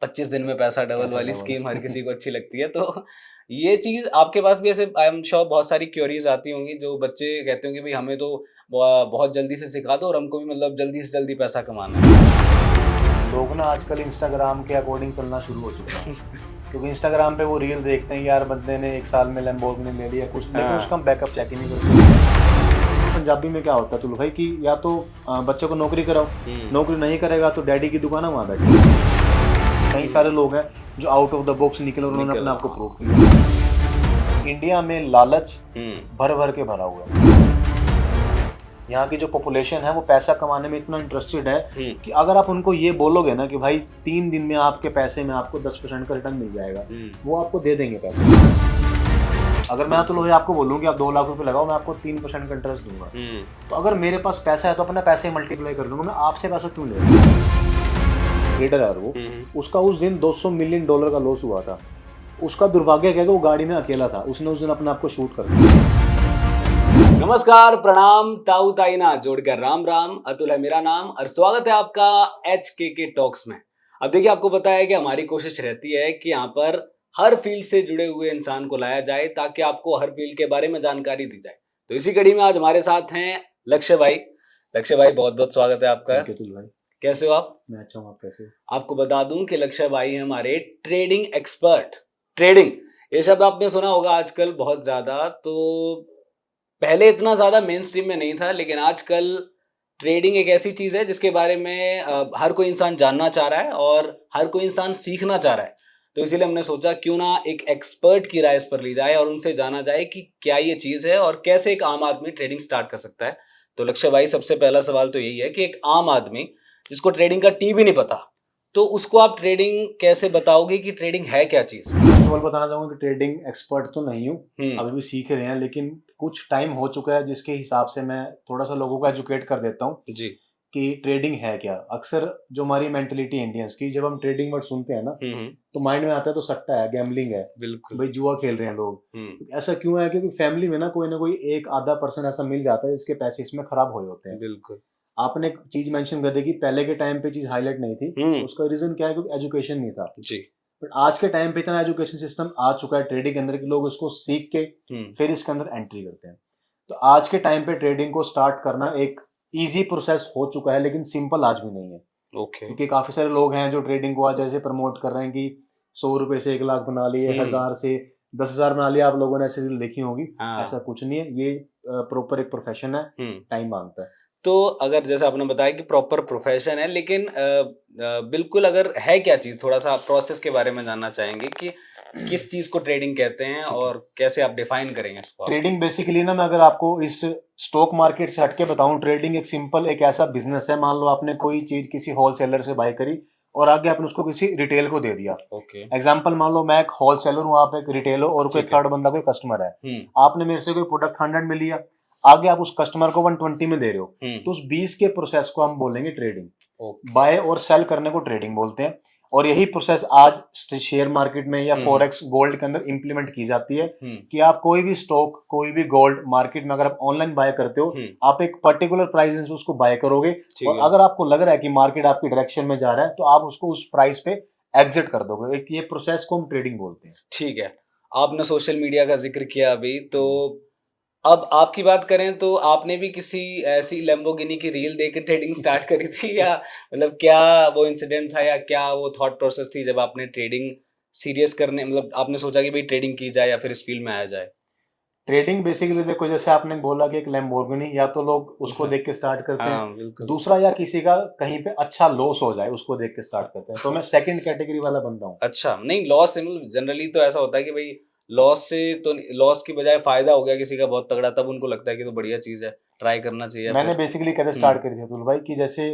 25 दिन में पैसा डबल पैसा वाली डबल। स्कीम हर किसी को अच्छी लगती है। तो ये चीज आपके पास भी ऐसे आई एम श्योर बहुत सारी क्यूरीज आती होंगी, जो बच्चे कहते होंगे भाई हमें तो बहुत जल्दी से सिखा दो और हमको भी मतलब जल्दी से जल्दी पैसा कमाना है। लोग ना आजकल इंस्टाग्राम के अकॉर्डिंग चलना शुरू हो चुके हैं क्योंकि इंस्टाग्राम पे वो रील देखते हैं यार बंदे ने 1 साल में लैम्बोर्गिनी ले लिया कुछ, लेकिन उसका हम बैकअप चेक ही नहीं करते। पंजाबी में क्या होता है तुल भाई कि या तो बच्चे को नौकरी कराओ, नौकरी नहीं करेगा तो डैडी की दुकान है वहाँ बैठे। कई सारे लोग हैं जो आउट ऑफ द बॉक्स निकले और उन्होंने अपने आप को प्रूव किया। इंडिया में लालच भर भर के भरा हुआ है। यहाँ की जो पॉपुलेशन है वो पैसा कमाने में इतना इंटरेस्टेड है कि अगर आप उनको ये बोलोगे ना कि भाई 3 दिन में आपके पैसे में आपको 10% का रिटर्न मिल जाएगा, वो आपको दे देंगे पैसे। अगर मैं तो आपको बोलूँ कि आप 2 लाख रुपए लगाओ, मैं आपको 3% का इंटरेस्ट दूंगा। तो अगर मेरे पास पैसा है तो अपना पैसे मल्टीप्लाई कर लूंगा, मैं आपसे पैसा क्यों ले रहा हूँ? ट्रेडर है वो, उसका उस दिन $200 मिलियन का लॉस हुआ था। उसका दुर्भाग्य क्या कि वो गाड़ी में अकेला था, उसने उस दिन अपने आप को शूट कर दिया। नमस्कार, प्रणाम, ताऊ ताईना जोड़कर राम राम। अतुल है मेरा नाम और स्वागत है आपका HKK टॉक्स में। अब देखिए, आपको पता है कि हमारी कोशिश रहती है कि यहाँ पर हर फील्ड से जुड़े हुए इंसान को लाया जाए ताकि आपको हर फील्ड के बारे में जानकारी दी जाए। तो इसी कड़ी में आज हमारे साथ हैं लक्ष्य भाई। लक्ष्य भाई, बहुत बहुत स्वागत है आपका। भाई कैसे हो आप? मैं अच्छा हूँ, आप कैसे? आपको बता दूं कि लक्ष्य भाई हैं हमारे ट्रेडिंग एक्सपर्ट। ट्रेडिंग ये शब्द आपने सुना होगा आजकल बहुत ज्यादा, तो पहले इतना ज्यादा मेन स्ट्रीम में नहीं था, लेकिन आजकल ट्रेडिंग एक ऐसी चीज है जिसके बारे में हर कोई इंसान जानना चाह रहा है और हर कोई इंसान सीखना चाह रहा है। तो इसीलिए हमने सोचा क्यों ना एक एक्सपर्ट की राय इस पर ली जाए और उनसे जाना जाए कि क्या ये चीज है और कैसे एक आम आदमी ट्रेडिंग स्टार्ट कर सकता है। तो लक्ष्य भाई, सबसे पहला सवाल तो यही है कि एक आम आदमी जिसको ट्रेडिंग का टी भी नहीं पता, तो उसको आप ट्रेडिंग कैसे बताओगे कि ट्रेडिंग है क्या चीज? फर्स्ट ऑफ ऑल बताना चाहूंगा कि ट्रेडिंग एक्सपर्ट तो नहीं हूँ, अभी भी सीख रहे हैं, लेकिन कुछ टाइम हो चुका है जिसके हिसाब से मैं थोड़ा सा लोगों को एजुकेट कर देता हूँ जी कि ट्रेडिंग है क्या। अक्सर जो हमारी मेंटलिटी इंडियंस की, जब हम ट्रेडिंग वर्ड सुनते हैं ना तो माइंड में आता है तो सट्टा है, गैम्बलिंग है, बिल्कुल भाई जुआ खेल रहे हैं लोग। ऐसा क्यों है? क्योंकि फैमिली में ना कोई एक आधा पर्सन ऐसा मिल जाता है जिसके पैसे इसमें खराब हुए होते हैं। बिल्कुल। आपने एक चीज मेंशन कर दी कि पहले के टाइम पे चीज हाईलाइट नहीं थी, उसका रीजन क्या है? क्योंकि एजुकेशन नहीं था जी। बट आज के टाइम पे इतना एजुकेशन सिस्टम आ चुका है ट्रेडिंग के अंदर कि लोग उसको सीख के फिर इसके अंदर एंट्री करते हैं। तो आज के टाइम पे ट्रेडिंग को स्टार्ट करना एक इजी प्रोसेस हो चुका है, लेकिन सिंपल आज भी नहीं है। क्योंकि काफी सारे लोग हैं जो ट्रेडिंग को आज ऐसे प्रमोट कर रहे हैं कि 100 रुपए से 1 लाख बना लिए, 1000 से 10,000 बना लिया। आप लोगों ने ऐसे रील देखी होगी। ऐसा कुछ नहीं है, ये प्रॉपर एक प्रोफेशन है, टाइम मांगता है। तो अगर जैसे आपने बताया कि प्रॉपर प्रोफेशन है, लेकिन बिल्कुल अगर है क्या चीज, थोड़ा सा प्रोसेस के बारे में जानना चाहेंगे कि किस चीज को ट्रेडिंग कहते हैं और कैसे आप डिफाइन करेंगे इसको? ट्रेडिंग बेसिकली ना, मैं अगर आपको इस स्टॉक मार्केट से हटके बताऊं, ट्रेडिंग एक सिंपल एक ऐसा बिजनेस है। मान लो आपने कोई चीज किसी होलसेलर से बाय करी और आगे आपने उसको किसी रिटेल को दे दिया। एग्जांपल, मान लो मैं एक होलसेलर हूँ, आप एक रिटेलर और कोई थर्ड बंदा कोई कस्टमर है। आपने मेरे से कोई प्रोडक्ट 100 में लिया, आगे आप उस कस्टमर को 120 में दे रहे हो, तो उस 20 के प्रोसेस को हम बोलेंगे ट्रेडिंग। बाय और सेल करने को ट्रेडिंग बोलते हैं। और यही प्रोसेस आज शेयर मार्केट में या फॉरेक्स गोल्ड के अंदर इंप्लीमेंट की जाती है कि आप कोई भी स्टॉक, कोई भी गोल्ड मार्केट में अगर आप ऑनलाइन बाय करते हो, आप एक पर्टिकुलर प्राइस से उसको बाय करोगे और अगर आपको लग रहा है कि मार्केट आपकी डायरेक्शन में जा रहा है तो आप उसको उस प्राइस पे एग्जिट कर दोगे। एक ये प्रोसेस को हम ट्रेडिंग बोलते हैं। ठीक है, आपने सोशल मीडिया का जिक्र किया अभी, तो अब आपकी बात करें तो आपने भी किसी ऐसी लैम्बोर्गिनी की रील देख के ट्रेडिंग स्टार्ट करी थी या मतलब क्या वो इंसिडेंट था या क्या वो थॉट प्रोसेस थी जब आपने ट्रेडिंग सीरियस करने, मतलब आपने सोचा कि भाई ट्रेडिंग की जाए या फिर इस फील्ड में आया जाए? ट्रेडिंग बेसिकली देखो, जैसे आपने बोला कि एक लैम्बोर्गिनी, या तो लोग उसको देख के स्टार्ट करते हैं, दूसरा या किसी का कहीं पे अच्छा लॉस हो जाए उसको देख के स्टार्ट करते हैं। तो मैं सेकंड कैटेगरी वाला बंदा हूँ। अच्छा, नहीं लॉस से जनरली तो ऐसा होता है कि भाई लॉस से तो लॉस की बजाय फायदा हो गया किसी का बहुत तगड़ा, तब उनको लगता है कि तो बढ़िया चीज है, ट्राई करना चाहिए। मैंने बेसिकली कैसे स्टार्ट करी थी अतुल भाई कि जैसे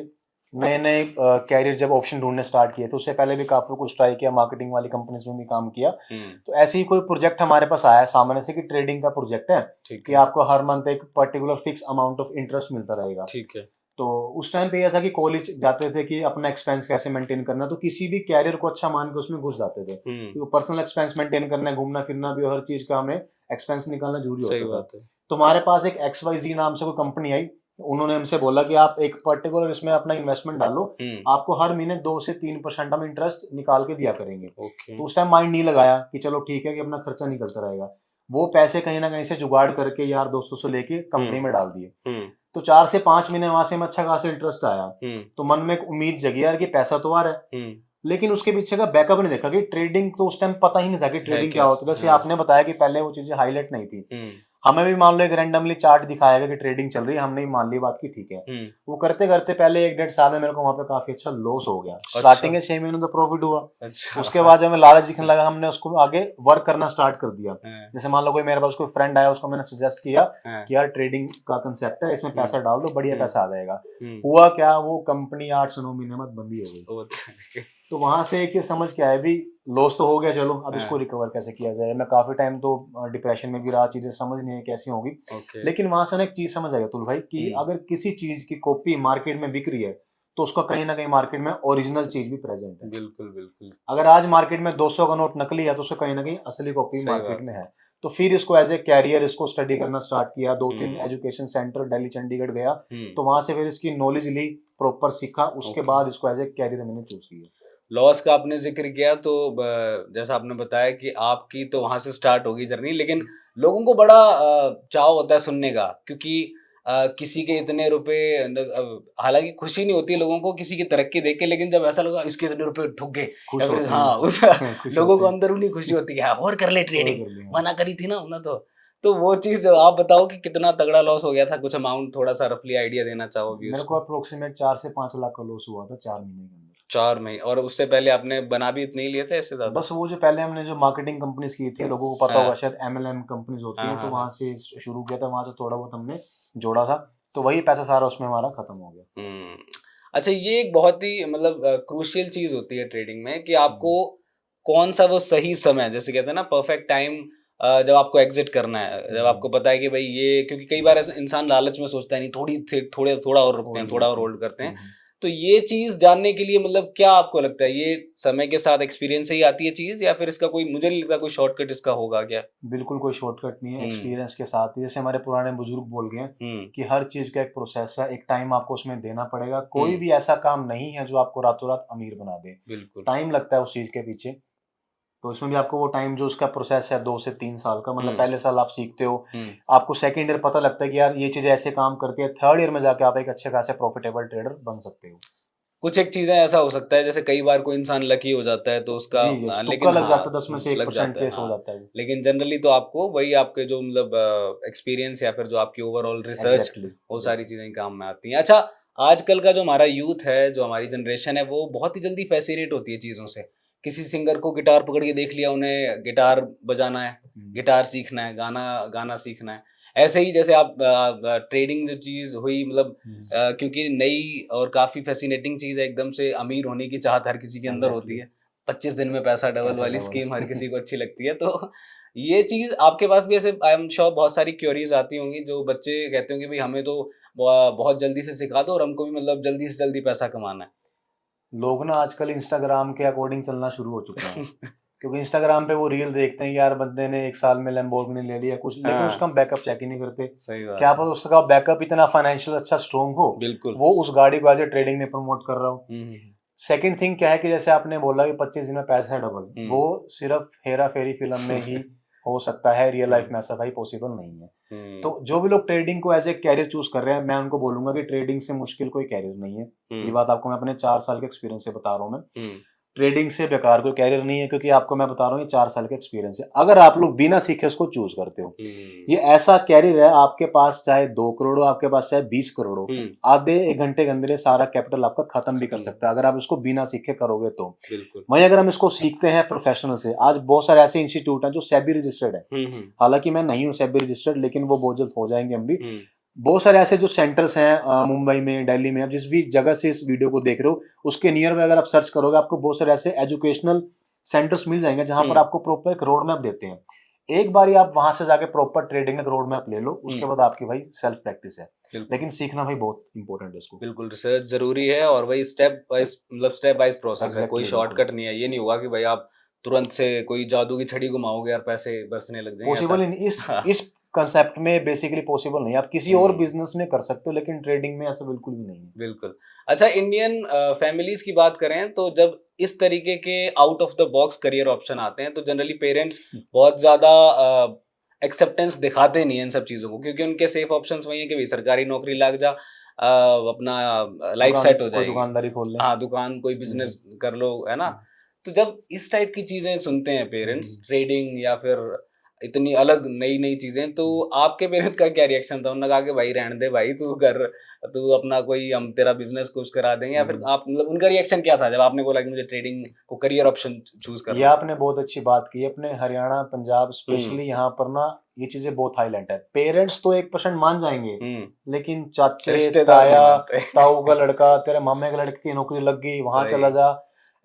नए नए कैरियर जब ऑप्शन ढूंढने स्टार्ट किए तो उससे पहले भी काफी कुछ ट्राई किया, मार्केटिंग वाली कंपनीज में भी काम किया। तो ऐसे ही कोई प्रोजेक्ट हमारे पास आया सामने से कि ट्रेडिंग का प्रोजेक्ट है कि आपको हर मंथ एक particular fix amount of interest मिलता रहेगा। ठीक है। तो उस टाइम पे यह था कि कॉलेज जाते थे कि अपना एक्सपेंस कैसे मेंटेन करना, तो किसी भी कैरियर को अच्छा मान के उसमें घुस जाते थे। तो पर्सनल एक्सपेंस मेंटेन करना, घूमना फिरना भी, हर चीज का हमें एक्सपेंस निकालना जरूरी होता था। तो हमारे पास एक XYZ नाम से कोई कंपनी आई उन्होंने हमसे बोला कि आप एक पर्टिकुलर इसमें अपना इन्वेस्टमेंट डालो, आपको हर महीने 2 से 3% हम इंटरेस्ट निकाल के दिया करेंगे। तो उस टाइम माइंड नहीं लगाया कि चलो ठीक है कि अपना खर्चा निकलता रहेगा। वो पैसे कहीं ना कहीं से जुगाड़ करके यार दोस्तों से लेके कंपनी में डाल दिए। तो 4 से 5 महीने वहां से में अच्छा खासा इंटरेस्ट आया। तो मन में एक उम्मीद जगी यार कि पैसा तो आ रहा है, लेकिन उसके पीछे का बैकअप नहीं देखा कि ट्रेडिंग, तो उस टाइम पता ही नहीं था कि ट्रेडिंग क्या होता है। जैसे आपने बताया कि पहले वो चीजें हाईलाइट नहीं थी, हमें भी मान लो एक रैंडमली चार्ट दिखाएगा कि ट्रेडिंग चल रही है, हमने मान ली बात की ठीक है। वो करते करते पहले 1-1.5 साल में मेरे को वहां पे काफी अच्छा लॉस हो गया। स्टार्टिंग के 6 महीने तो प्रॉफिट हुआ। उसके बाद जब हमें लालच दिखने लगा, हमने उसको आगे वर्क करना स्टार्ट कर दिया। जैसे मान लो कोई मेरे पास कोई फ्रेंड आया, उसको मैंने सजेस्ट किया कि यार ट्रेडिंग का कंसेप्ट है, इसमें पैसा डाल दो, बढ़िया पैसा आ जाएगा। हुआ क्या, वो कंपनी 8 से 9 महीने में बंदी हो गई। तो वहां से एक चीज समझ के आया, भी लॉस तो हो गया, चलो अब इसको रिकवर कैसे किया जाए। मैं काफी टाइम तो डिप्रेशन में भी रहा, चीजें समझ नहीं है कैसी होगी। लेकिन वहां से एक चीज समझ आई अतुल भाई कि अगर किसी चीज की कॉपी मार्केट में बिक रही है तो उसका कहीं ना कहीं मार्केट में ओरिजिनल चीज भी प्रेजेंट है। बिल्कुल बिल्कुल। अगर आज मार्केट में 200 का नोट नकली है तो उसका कहीं ना कहीं असली कॉपी मार्केट में है। तो फिर इसको एज ए कैरियर इसको स्टडी करना स्टार्ट किया। 2-3 एजुकेशन सेंटर दिल्ली चंडीगढ़ गया, तो वहां से फिर इसकी नॉलेज ली, प्रॉपर सीखा, उसके बाद इसको एज ए कैरियर मैंने चूज किया। लॉस का आपने जिक्र किया, तो जैसा आपने बताया कि आपकी तो वहां से स्टार्ट होगी जर्नी, लेकिन लोगों को बड़ा चाव होता है सुनने का, क्योंकि किसी के इतने रुपए, हालांकि खुशी नहीं होती है लोगों को किसी की तरक्की देख के, लेकिन जब ऐसा लगा इसके इतने रुपए ठुक गए, या फिर हाँ उस लोगों को अंदरूनी खुशी होती है और कर ले ट्रेडिंग, मना करी थी ना उन्होंने। तो वो चीज आप बताओ कि कितना तगड़ा लॉस हो गया था, कुछ अमाउंट थोड़ा सा रफली आइडिया देना चाहोगे? मेरे को अप्रोक्सीमेट 4 से 5 लाख का लॉस हुआ था 4 महीने के अंदर। 4 महीने? और उससे पहले आपने बना भी इतने ही लिए थे, इससे ज्यादा? बस वो जो पहले हमने जो मार्केटिंग कंपनीज की थी, लोगों को पता होगा शायद MLM कंपनीज होती हैं, तो वहां से शुरू किया था, वहां से थोड़ा बहुत हमने जोड़ा था, तो वही पैसा सारा उसमें हमारा खत्म हो गया। अच्छा, ये एक बहुत ही मतलब क्रूशियल चीज होती है ट्रेडिंग में कि आपको कौन सा वो सही समय, जैसे कहते हैं ना परफेक्ट टाइम, जब आपको एग्जिट करना है, जब आपको पता है कि भाई ये, क्योंकि कई बार इंसान लालच में सोचता है नहीं थोड़ा और रुकते हैं, थोड़ा और होल्ड करते हैं, तो ये चीज जानने के लिए मतलब क्या आपको लगता है, ये समय के साथ एक्सपीरियंस से ही आती है चीज, या फिर इसका कोई, मुझे नहीं लगता कोई शॉर्टकट इसका होगा क्या? बिल्कुल कोई शॉर्टकट नहीं है, एक्सपीरियंस के साथ ही। जैसे हमारे पुराने बुजुर्ग बोल गए कि हर चीज का एक प्रोसेस है, एक टाइम आपको उसमें देना पड़ेगा। कोई भी ऐसा काम नहीं है जो आपको रातों रात अमीर बना दे, बिल्कुल टाइम लगता है उस चीज के पीछे। तो इसमें भी आपको वो टाइम जो उसका प्रोसेस है 2 से 3 साल का, मतलब पहले साल आप सीखते हो, आपको सेकंड ईयर पता लगता है कि यार ये चीजें ऐसे काम करती है, थर्ड ईयर में जाके आप एक अच्छे खासे प्रॉफिटेबल ट्रेडर बन सकते हो। कुछ एक चीजें ऐसा हो सकता है, जैसे कई बार कोई इंसान लकी हो जाता है तो उसका लेकिन लग जाता है 10 में से 1% केस हो जाता है, लेकिन जनरली तो आपको वही आपके जो मतलब एक्सपीरियंस या फिर जो आपकी ओवरऑल रिसर्च, वो सारी चीजें काम में आती हैं। अच्छा, आजकल का जो हमारा यूथ है, जो हमारी जनरेशन है, वो बहुत ही जल्दी फैसिनेट होती है चीजों से। किसी सिंगर को गिटार पकड़ के देख लिया, उन्हें गिटार बजाना है, गिटार सीखना है, गाना सीखना है। ऐसे ही जैसे आप ट्रेडिंग जो चीज हुई, मतलब क्योंकि नई और काफी फैसिनेटिंग चीज है, एकदम से अमीर होने की चाहत हर किसी के अंदर होती है, 25 दिन में पैसा डबल वाली स्कीम हर किसी को अच्छी लगती है। तो ये चीज आपके पास भी ऐसे आई एम श्योर बहुत सारी क्यूरीज आती होंगी, जो बच्चे कहते होंगे भाई हमें तो बहुत जल्दी से सिखा दो और हमको भी मतलब जल्दी से जल्दी पैसा कमाना है। लोग ना आजकल इंस्टाग्राम के अकॉर्डिंग चलना शुरू हो चुके हैं क्योंकि इंस्टाग्राम पे वो रील देखते हैं यार बंदे ने 1 साल में लैम्बोर्गिनी ले लिया कुछ, लेकिन उसका हम बैकअप चेक ही नहीं करते। सही बात। क्या पता उसका बैकअप इतना फाइनेंशियल अच्छा स्ट्रॉन्ग हो, बिल्कुल, वो उस गाड़ी को एज ए ट्रेडिंग में प्रमोट कर रहा हो। सेकंड थिंग क्या है कि जैसे आपने बोला कि 25 दिन में पैसा डबल, वो सिर्फ हेरा फेरी फिल्म में ही हो सकता है, रियल लाइफ में ऐसा भाई पॉसिबल नहीं है। तो जो भी लोग ट्रेडिंग को एज ए कैरियर चूज कर रहे हैं, मैं उनको बोलूंगा कि ट्रेडिंग से मुश्किल कोई कैरियर नहीं है। ये बात आपको मैं अपने 4 साल के एक्सपीरियंस से बता रहा हूँ। मैं ट्रेडिंग से बेकार कोई कैरियर नहीं है, क्योंकि आपको मैं बता रहा हूँ ये 4 साल का एक्सपीरियंस है। अगर आप लोग बिना सीखे उसको चूज करते हो, ये ऐसा कैरियर है, आपके पास चाहे 2 करोड़ हो, आपके पास चाहे 20 करोड़ हो, आधे 1 घंटे के अंदर सारा कैपिटल आपका खत्म भी कर सकता है अगर आप इसको बिना सीखे करोगे तो। वहीं अगर हम इसको सीखते हैं प्रोफेशनल से, आज बहुत सारे ऐसे इंस्टीट्यूट हैं जो सेबी रजिस्टर्ड है, हालांकि मैं नहीं हूँ सेबी रजिस्टर्ड, लेकिन वो बहुत जल्द हो जाएंगे हम भी। बहुत सारे ऐसे जो सेंटर्स हैं मुंबई में, दिल्ली में, आप जिस भी जगह से इस वीडियो को देख रहे हो उसके नियर में अगर आप सर्च करोगे, आपको बहुत सारे ऐसे एजुकेशनल सेंटर्स मिल जाएंगे जहां पर आपको प्रॉपर एक रोड मैप देते हैं। एक बार आप वहां से जाके प्रॉपर ट्रेडिंग का रोड मैप ले लो, उसके बाद आपकी भाई सेल्फ प्रैक्टिस है, लेकिन सीखना भाई बहुत इंपॉर्टेंट है इसको। बिल्कुल, रिसर्च जरूरी है और वही स्टेप वाइज प्रोसेस है, कोई शॉर्टकट नहीं है। ये नहीं हुआ कि भाई आप तुरंत से कोई जादू की छड़ी घुमाओगे और पैसे बरसने लग जाएंगे, पॉसिबल नहीं। इस कंसेप्ट में बेसिकली पॉसिबल नहीं है। आप किसी और बिजनेस में कर सकते हो लेकिन ट्रेडिंग में ऐसा बिल्कुल भी नहीं है। बिल्कुल। अच्छा, इंडियन फैमिलीज की बात करें तो जब इस तरीके के out of the box career option आते हैं तो जनरली पेरेंट्स बहुत ज्यादा एक्सेप्टेंस दिखाते नहीं है इन सब चीजों को, क्योंकि उनके सेफ ऑप्शंस वही है कि भाई सरकारी नौकरी लग जा, अपना लाइफ सेट हो कोई जाएगी, दुकानदारी खोल ले। हाँ दुकान कोई बिजनेस कर लो, है ना। तो जब इस टाइप की चीजें सुनते हैं पेरेंट्स, ट्रेडिंग या फिर इतनी अलग नई नई चीजें, तो आपके पेरेंट्स का क्या रिएक्शन था? उन्होंने कहा कि भाई रहने दे भाई, तू कर, तू अपना कोई, हम तेरा बिजनेस कुछ करा देंगे, या फिर आप मतलब उनका रिएक्शन क्या था जब आपने बोला कि मुझे ट्रेडिंग को करियर ऑप्शन चूज करना? ये आपने बहुत अच्छी बात की। अपने हरियाणा पंजाब स्पेशली यहाँ पर ना ये चीजें बहुत हाईलाइट है। पेरेंट्स तो 1% मान जाएंगे, लेकिन चाचे, रिश्तेदार नहीं ताया, मानते। ताऊ का लड़का, तेरे मामे का लड़के की नौकरी लग गई, वहां चला जा।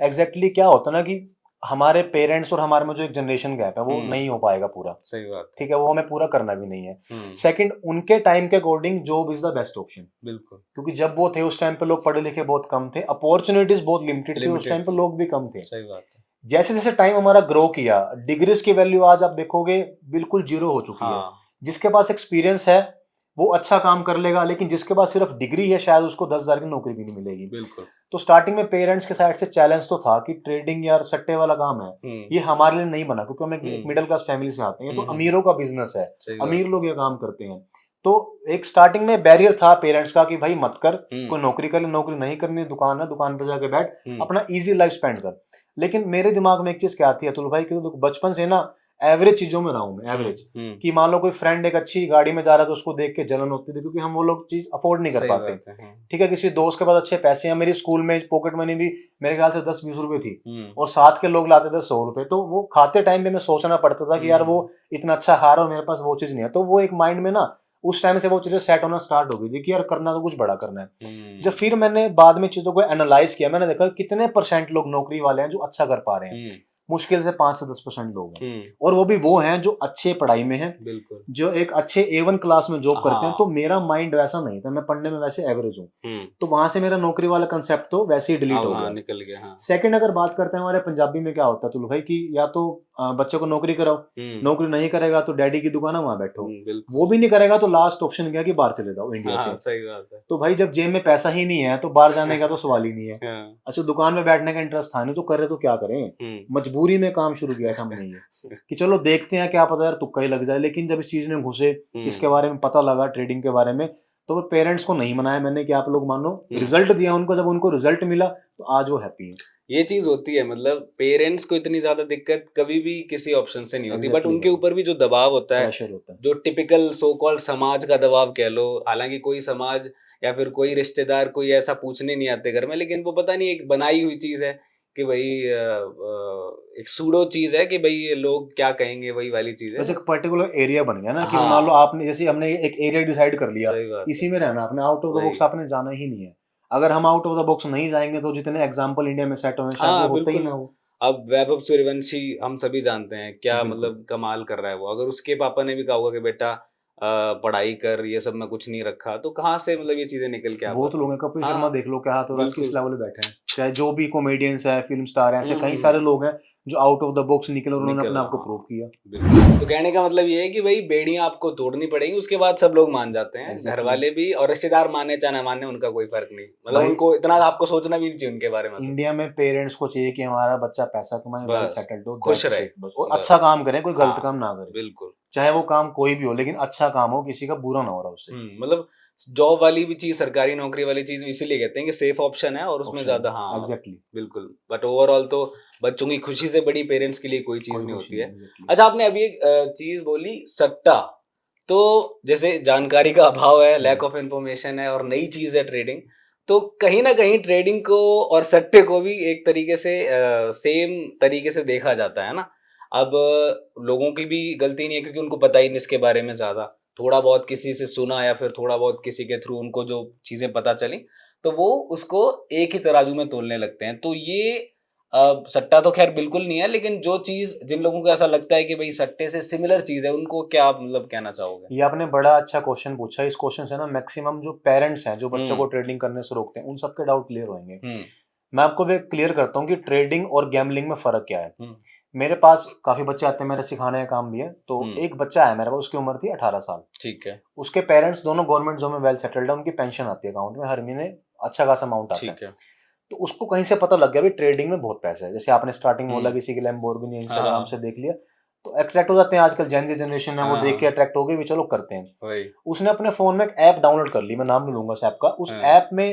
एग्जैक्टली क्या होता है ना कि हमारे पेरेंट्स और हमारे में जो एक जनरेशन गैप है वो नहीं हो पाएगा पूरा। सही बात। ठीक है, वो हमें पूरा करना भी नहीं है। सेकंड, उनके टाइम के according job is the best option. बिल्कुल। क्योंकि जब वो थे उस टाइम पे लोग पढ़े लिखे बहुत कम थे, अपॉर्चुनिटीज बहुत लिमिटेड थी, उस टाइम पे लोग भी कम थे। सही बात है। जैसे जैसे टाइम हमारा ग्रो किया, डिग्रीज की वैल्यू आज आप देखोगे बिल्कुल जीरो हो चुकी है। जिसके पास एक्सपीरियंस है वो अच्छा काम कर लेगा, लेकिन जिसके पास सिर्फ डिग्री है शायद उसको 10,000 की नौकरी भी नहीं मिलेगी। बिल्कुल। तो स्टार्टिंग में पेरेंट्स के साइड से चैलेंज तो था कि ट्रेडिंग यार सट्टे वाला काम है, ये हमारे लिए नहीं बना, क्योंकि हम एक मिडिल क्लास फैमिली से आते हैं, तो अमीरों का बिजनेस है, अमीर लोग ये काम करते हैं। तो एक स्टार्टिंग में बैरियर था पेरेंट्स का कि भाई मत कर, कोई नौकरी कर ले, नौकरी नहीं करनी, दुकान है, दुकान पे जाके बैठ, अपना इजी लाइफ स्पेंड कर। लेकिन मेरे दिमाग में एक चीज क्या आती है अतुल भाई, कि बचपन से ना एवरेज चीजों में रहा हूं मैं, एवरेज। कि मान लो कोई फ्रेंड एक अच्छी गाड़ी में जा रहा है तो उसको देख के जलन होती थी, क्योंकि हम वो लोग चीज अफोर्ड नहीं कर पाते। ठीक है, किसी दोस्त के पास अच्छे पैसे हैं, मेरी स्कूल में पॉकेट मनी भी मेरे ख्याल से 10-20 रुपए थी, और साथ के लोग लाते थे 100 रुपए। तो वो खाते टाइम पे मैं सोचना पड़ता था कि यार वो इतना अच्छा हार और मेरे पास वो चीज नहीं है। तो वो एक माइंड में ना उस टाइम से वो चीजें सेट होना स्टार्ट हो गई थी कि यार करना तो कुछ बड़ा करना है। जब फिर मैंने बाद में चीजों को एनालाइज किया, मैंने देखा कितने परसेंट लोग नौकरी वाले हैं जो अच्छा कर पा रहे हैं। मुश्किल से 5 से 10% लोग हैं, और वो भी वो हैं जो अच्छे पढ़ाई में हैं, जो एक अच्छे A1 क्लास में जॉब करते हैं। तो मेरा माइंड वैसा नहीं था, मैं पढ़ने में वैसे एवरेज हूँ, तो वहां से मेरा नौकरी वाला कंसेप्ट तो वैसे ही डिलीट हो गया, निकल गया। सेकंड, अगर बात करते हैं हमारे पंजाबी में क्या होता है तुल भाई, कि या तो बच्चे को नौकरी कराओ, नौकरी नहीं करेगा तो डैडी की दुकान है वहां बैठो, वो भी नहीं करेगा तो लास्ट ऑप्शन क्या कि बाहर चले जाओ इंडिया से। सही बात है। तो भाई जब जेब में पैसा ही नहीं है तो बाहर जाने का तो सवाल ही नहीं है। अच्छा, दुकान में बैठने का इंटरेस्ट था नहीं, तो करे तो क्या करें, मजबूरी में काम शुरू किया था हमने ये कि चलो देखते हैं, क्या पता यार तुक्का ही लग जाए। लेकिन जब इस चीज में घुसे, इसके बारे में पता लगा, ट्रेडिंग के बारे में, तो पेरेंट्स को नहीं मनाया मैंने कि आप लोग मानो, रिजल्ट दिया उनको, जब उनको रिजल्ट मिला तो आज वो हैप्पी है। ये चीज होती है, मतलब पेरेंट्स को इतनी ज्यादा दिक्कत कभी भी किसी ऑप्शन से नहीं होती, बट उनके ऊपर भी जो दबाव होता है, जो टिपिकल सो कॉल्ड समाज का दबाव कह लो, हालांकि कोई समाज या फिर कोई रिश्तेदार कोई ऐसा पूछने नहीं आते घर में, लेकिन वो पता नहीं एक बनाई हुई चीज है कि भाई एक सूडो चीज है कि भाई लोग क्या कहेंगे, वही वाली चीज है। बस एक पर्टिकुलर एरिया बन गया ना, कि मान लो आपने जैसे हमने एक एरिया डिसाइड कर लिया, इसी में रहना, आपने आउट ऑफ द बॉक्स आपने जाना ही नहीं है। अगर हम आउट ऑफ द बॉक्स नहीं जाएंगे तो जितने एग्जांपल इंडिया में सेट होंगे शायद वो होते ही ना हो। अब वैभव सूर्यवंशी हम सभी जानते हैं, क्या मतलब कमाल कर रहा है वो। अगर उसके पापा ने भी कहा होगा कि बेटा पढ़ाई कर, ये सब में कुछ नहीं रखा, तो कहाँ से मतलब ये चीजें निकल के आ बहुत लोग हैं, कपिल शर्मा देख लो क्या हाथ हो रहा है, किस लेवल पे बैठे हैं, चाहे जो भी कॉमेडियंस है, फिल्म स्टार है, ऐसे कई सारे लोग हैं जो आउट ऑफ द बॉक्स निकले और उन्होंने अपने आप को प्रूव किया। तो कहने का मतलब ये है कि भाई बेड़ियां आपको तोड़नी पड़ेंगी, उसके बाद सब लोग मान जाते हैं, घर वाले भी और रिश्तेदार माने चाहे ना माने, उनका कोई फर्क नहीं, मतलब उनको इतना आपको सोचना भी नहीं चाहिए उनके बारे में। इंडिया में पेरेंट्स को चाहिए कि हमारा बच्चा पैसा कमाए, वेल सेटल्ड हो, खुश रहे, और अच्छा काम करे, कोई गलत काम ना करे। बिल्कुल, चाहे वो काम कोई भी हो, लेकिन अच्छा काम हो, किसी का बुरा ना हो रहा उससे। मतलब जॉब वाली भी चीज, सरकारी नौकरी वाली चीज इसीलिए कहते हैं कि सेफ ऑप्शन है और उसमें ज्यादा, हाँ एग्जैक्टली, बिल्कुल। बट ओवरऑल तो बच्चों की खुशी से बड़ी पेरेंट्स के लिए कोई चीज नहीं होती है। अच्छा, आपने अभी एक चीज बोली सट्टा, तो जैसे जानकारी का अभाव है, लैक ऑफ इंफॉर्मेशन है, और नई चीज है ट्रेडिंग, तो कहीं ना कहीं ट्रेडिंग को और सट्टे को भी एक तरीके से सेम तरीके से देखा जाता है ना। अब लोगों की भी गलती नहीं है, क्योंकि उनको पता ही नहीं इसके बारे में ज्यादा, थोड़ा बहुत किसी से सुना या फिर थोड़ा बहुत किसी के थ्रू उनको जो चीजें पता चली, तो वो उसको एक ही तराजू में तोलने लगते हैं। तो ये सट्टा तो खैर बिल्कुल नहीं है, लेकिन जो चीज जिन लोगों को ऐसा लगता है कि भाई सट्टे से सिमिलर चीज है, उनको क्या आप मतलब कहना चाहोगे? ये आपने बड़ा अच्छा क्वेश्चन पूछा। इस क्वेश्चन से ना मैक्सिमम जो पेरेंट्स हैं जो बच्चों को ट्रेडिंग करने से रोकते हैं, उन सबके डाउट क्लियर होंगे। मैं आपको भी क्लियर करता हूँ कि ट्रेडिंग और गैम्बलिंग में फर्क क्या है। हम्म, मेरे पास काफी बच्चे आते हैं, मेरे सिखाने का काम भी है। तो एक बच्चा है मेरे पास, उसकी उम्र थी 18 साल। ठीक है, उसके पेरेंट्स दोनों गवर्नमेंट जॉब में वेल सेटल्ड है, उनकी पेंशन आती है अकाउंट में हर महीने, अच्छा खासा अमाउंट आता है। ठीक है। तो उसको कहीं से पता लग गया भी ट्रेडिंग में बहुत पैसा है। जैसे आपने स्टार्टिंग में बोला हम्म, किसी की लैम्बोर्गिनी इंस्टाग्राम हाँ से देख लिया, तो अट्रैक्ट हो जाते हैं। आजकल जेन जी जनरेशन है, वो देख के हाँ, अट्रैक्ट हो गए भी, चलो करते हैं। वही, उसने अपने फोन में एक ऐप डाउनलोड कर ली, मैं नाम नहीं लूंगा उस ऐप का। उस हाँ, ऐप में